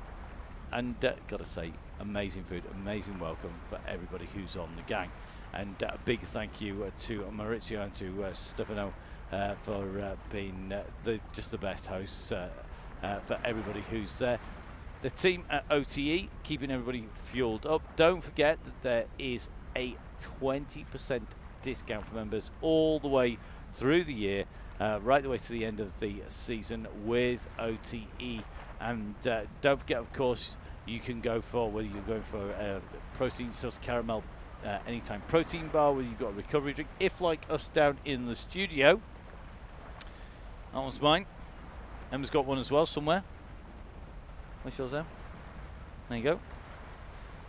Speaker 1: and got to say, amazing food, amazing welcome for everybody who's on the gang. And a big thank you to Maurizio and to Stefano for being just the best hosts for everybody who's there. The team at OTE, keeping everybody fueled up. Don't forget that there is a 20% discount for members all the way through the year, right the way to the end of the season with OTE. And don't forget, of course, you can go for whether you're going for a protein sort of caramel anytime protein bar, whether you've got a recovery drink. If like us down in the studio, that one's mine. Emma's got one as well somewhere. Where's yours there? There you go.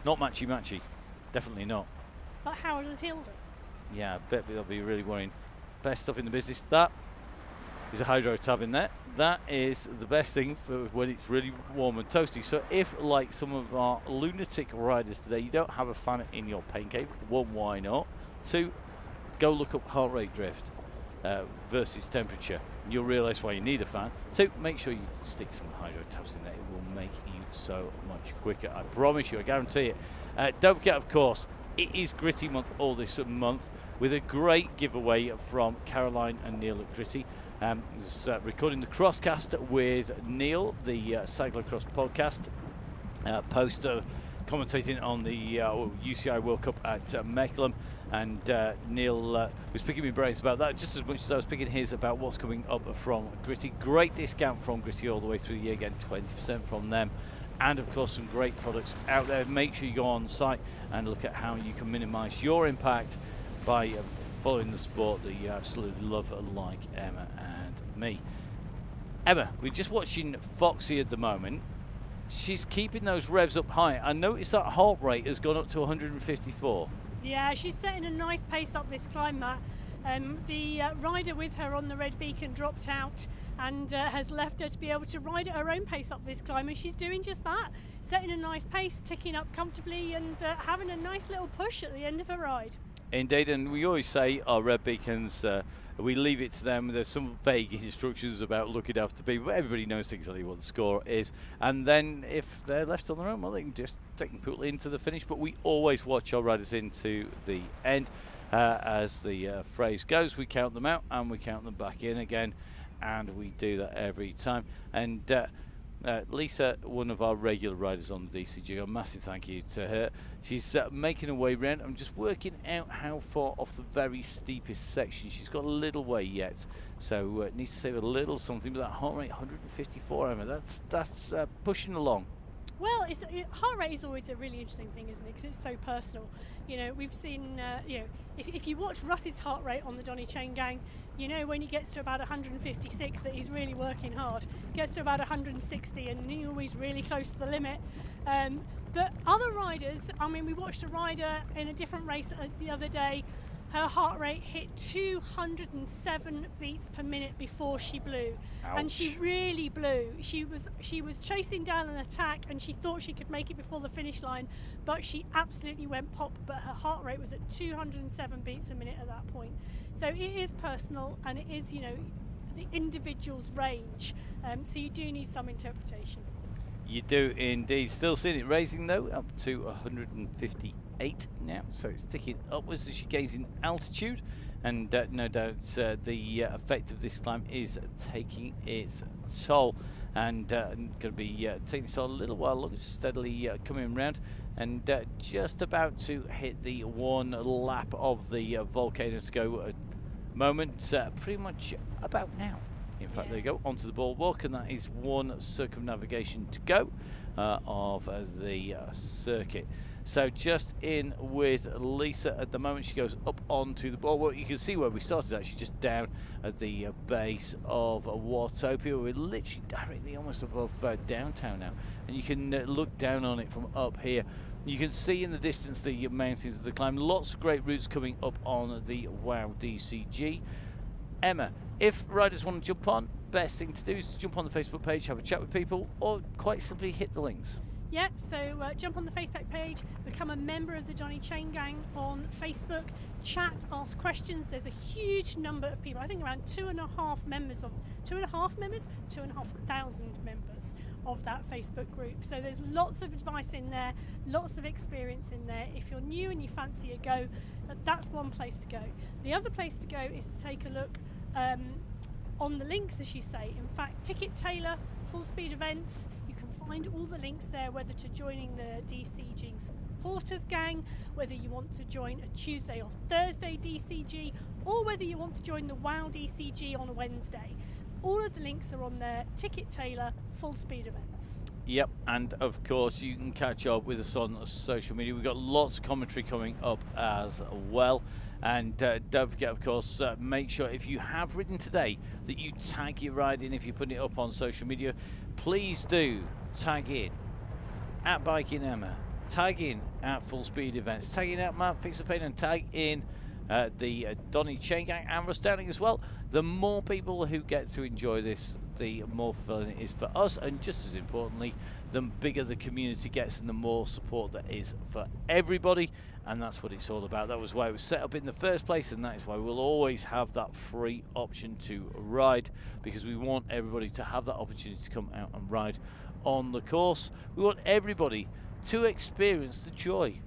Speaker 1: Not matchy, definitely not.
Speaker 2: Like Howard and Hilda.
Speaker 1: Yeah, I bet they'll be really worrying. Best stuff in the business. That is a hydro tab in there. That is the best thing for when it's really warm and toasty. So if, like some of our lunatic riders today, you don't have a fan in your pain cave, one, why not? Two, go look up heart rate drift versus temperature. You'll realise why you need a fan. Two, make sure you stick some hydro tabs in there. It will make you so much quicker. I promise you, I guarantee it. Don't forget, of course, it is Gritty Month all this month, with a great giveaway from Caroline and Neil at Gritty. Recording the Crosscast with Neil, the Cyclocross podcast, poster commentating on the UCI World Cup at Mechelen, and Neil was picking my brains about that just as much as I was picking his about what's coming up from Gritty. Great discount from Gritty all the way through the year, again 20% from them. And of course some great products out there. Make sure you go on site and look at how you can minimise your impact by following the sport that you absolutely love, like Emma and me. Emma, we're just watching Foxy at the moment. She's keeping those revs up high. I noticed that heart rate has gone up to 154.
Speaker 2: Yeah, she's setting a nice pace up this climb, Matt. The rider with her on the red beacon dropped out and has left her to be able to ride at her own pace up this climb, and she's doing just that, setting a nice pace, ticking up comfortably, and having a nice little push at the end of her ride.
Speaker 1: Indeed, and we always say our red beacons, we leave it to them. There's some vague instructions about looking after people, but everybody knows exactly what the score is. And then if they're left on their own, well, they can pull into the finish. But we always watch our riders into the end. As the phrase goes, we count them out and we count them back in again, and we do that every time. And Lisa, one of our regular riders on the DCG, a massive thank you to her. She's making her way around. I'm just working out how far off the very steepest section. She's got a little way yet, so needs to save a little something. But that heart rate, 154, Emma, that's pushing along.
Speaker 2: Well, heart rate is always a really interesting thing, isn't it? Because it's so personal. You know, we've seen, if you watch Russ's heart rate on the Donny Chaingang, you know when he gets to about 156 that he's really working hard. Gets to about 160 and he's always really close to the limit. But other riders, I mean, we watched a rider in a different race the other day. Her heart rate hit 207 beats per minute before she blew.
Speaker 1: Ouch.
Speaker 2: And she really blew. She was chasing down an attack and she thought she could make it before the finish line, but she absolutely went pop. But her heart rate was at 207 beats a minute at that point. So it is personal and it is, you know, the individual's range. So you do need some interpretation.
Speaker 1: You do indeed. Still seeing it raising though, up to 158 now, so it's ticking upwards as she gains in altitude, and no doubt the effect of this climb is taking its toll, and going to be taking its toll a little while longer, steadily coming around, and just about to hit the one lap of the volcano to go moment, pretty much about now. In fact, there you go, onto the boardwalk, and that is one circumnavigation to go of the circuit. So just in with Lisa at the moment. She goes up onto the boardwalk. You can see where we started actually, just down at the base of Watopia. We're literally directly almost above downtown now, and you can look down on it from up here. You can see in the distance the mountains of the climb. Lots of great routes coming up on the WOW DCG. Emma, if riders want to jump on, best thing to do is to jump on the Facebook page, have a chat with people, or quite simply hit the links.
Speaker 2: Yeah, so jump on the Facebook page, become a member of the Donny Chaingang on Facebook, chat, ask questions. There's a huge number of people, I think around 2,500 members of that Facebook group. So there's lots of advice in there, lots of experience in there. If you're new and you fancy a go, that's one place to go. The other place to go is to take a look on the links, as you say. In fact, Ticket Tailor, Full Speed Events, you can find all the links there, whether to joining the DCG supporters gang, whether you want to join a Tuesday or Thursday DCG, or whether you want to join the WOW DCG on a Wednesday. All of the links are on there. Ticket Tailor, Full Speed Events.
Speaker 1: Yep, and of course you can catch up with us on social media. We've got lots of commentary coming up as well. And don't forget, of course, make sure if you have ridden today that you tag your ride in. If you're putting it up on social media, please do tag in at Biking Emma, tag in at Full Speed Events, tag in at Matt Fix the Pain, and tag in the Donny Chaingang and Russ Downing as well. The more people who get to enjoy this, the more fun it is for us, and just as importantly, the bigger the community gets and the more support there is for everybody. And that's what it's all about. That was why it was set up in the first place, and that is why we'll always have that free option to ride, because we want everybody to have that opportunity to come out and ride on the course. We want everybody to experience the joy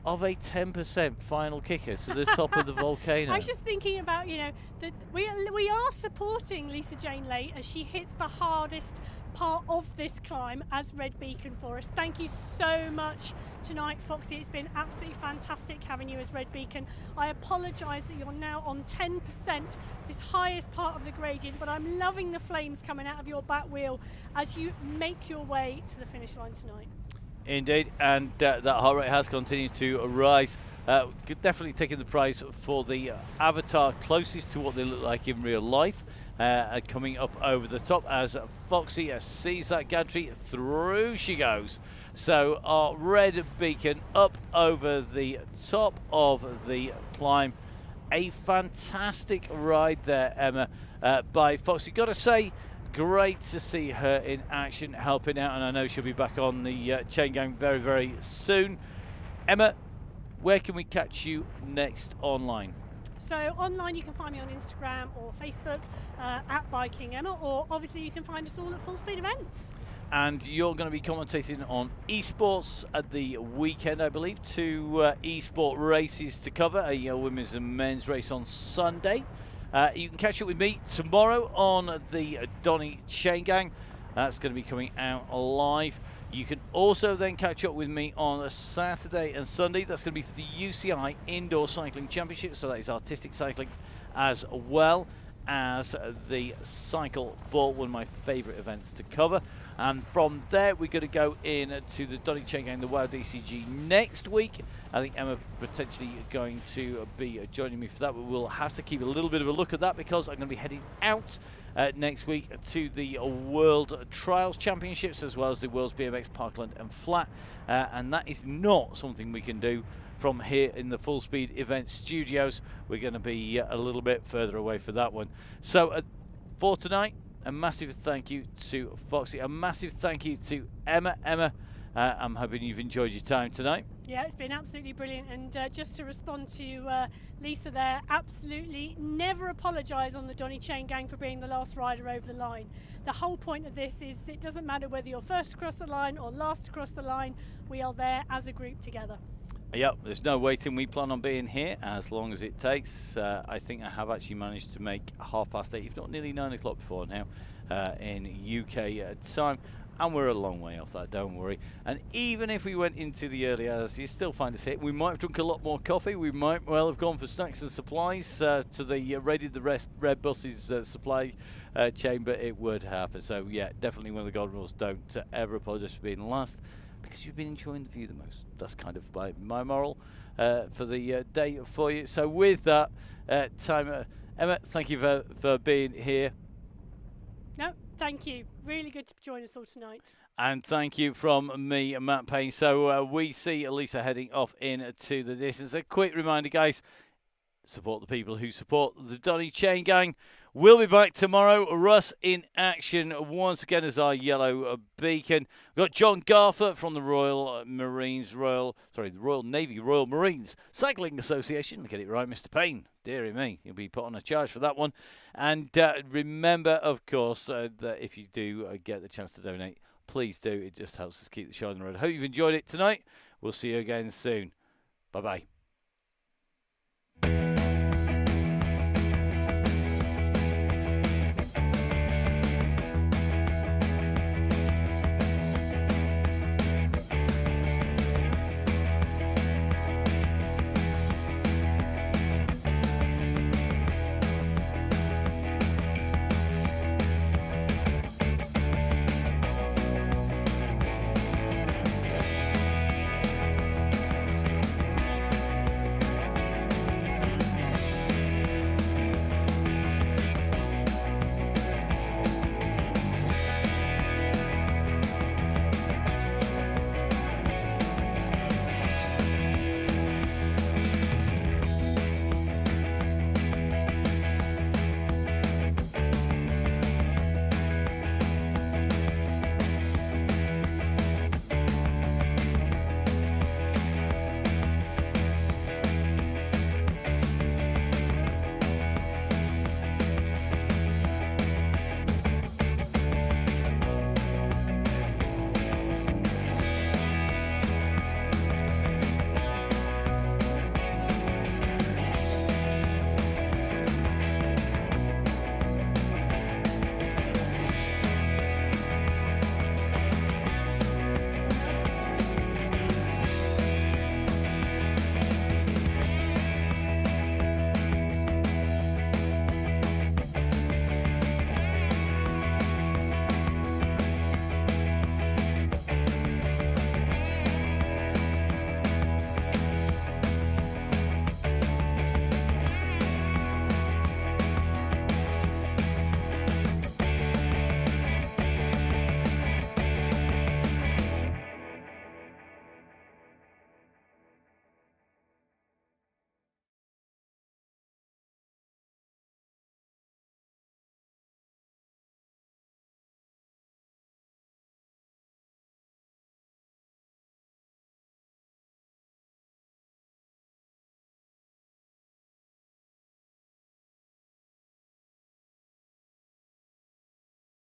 Speaker 1: of a 10% final kicker to the top of the volcano.
Speaker 2: I was just thinking about, you know, that we are supporting Lisa Jane Late as she hits the hardest part of this climb as Red Beacon for us. Thank you so much tonight, Foxy. It's been absolutely fantastic having you as Red Beacon. I apologise that you're now on 10%, this highest part of the gradient, but I'm loving the flames coming out of your back wheel as you make your way to the finish line tonight.
Speaker 1: Indeed, and that heart rate has continued to rise. Definitely taking the prize for the avatar closest to what they look like in real life. Coming up over the top as Foxy sees that gantry, through she goes. So our Red Beacon up over the top of the climb. A fantastic ride there, Emma, by Foxy. Got to say, great to see her in action, helping out, and I know she'll be back on the Chaingang very, very soon. Emma, where can we catch you next online?
Speaker 2: So online you can find me on Instagram or Facebook at Biking Emma, or obviously you can find us all at Full Speed Events.
Speaker 1: And you're going to be commentating on esports at the weekend, I believe. Two esport races to cover, a women's and men's race on Sunday. You can catch up with me tomorrow on the Donny Chaingang. That's going to be coming out live. You can also then catch up with me on a Saturday and Sunday. That's going to be for the UCI Indoor Cycling Championship. So that is artistic cycling as well as the cycle ball, one of my favourite events to cover. And from there, we're going to go in to the Donny Chaingang, the WOW DCG next week. I think Emma potentially going to be joining me for that, but we'll have to keep a little bit of a look at that because I'm going to be heading out next week to the World Trials Championships as well as the World's BMX Parkland and Flat. And that is not something we can do from here in the Full Speed Event Studios. We're going to be a little bit further away for that one. So for tonight, a massive thank you to Foxy, a massive thank you to Emma. I'm hoping you've enjoyed your time tonight.
Speaker 2: Yeah, it's been absolutely brilliant. And just to respond to Lisa there, absolutely never apologise on the Donny Chaingang for being the last rider over the line. The whole point of this is it doesn't matter whether you're first across the line or last across the line, we are there as a group together.
Speaker 1: Yep, there's no waiting. We plan on being here as long as it takes. I think I have actually managed to make 8:30, if not nearly 9 o'clock before now, in UK time. And we're a long way off that, don't worry. And even if we went into the early hours, you still find us here. We might have drunk a lot more coffee. We might well have gone for snacks and supplies to the raided the Red Buses supply chain, but it would happen. So yeah, definitely one of the golden rules: don't ever apologise for being last, because you've been enjoying the view the most. That's kind of my moral for the day for you. So with that, Emma, thank you for being here.
Speaker 2: No, thank you. Really good to join us all tonight.
Speaker 1: And thank you from me, Matt Payne. So we see Elisa heading off into the distance. A quick reminder, guys, support the people who support the Donny Chaingang. We'll be back tomorrow. Russ in action once again as our yellow beacon. We've got John Garfer from the Royal Navy Royal Marines Cycling Association. Get it right, Mr. Payne. Deary me, you'll be put on a charge for that one. And remember, of course, that if you do get the chance to donate, please do. It just helps us keep the show on the road. I hope you've enjoyed it tonight. We'll see you again soon. Bye-bye.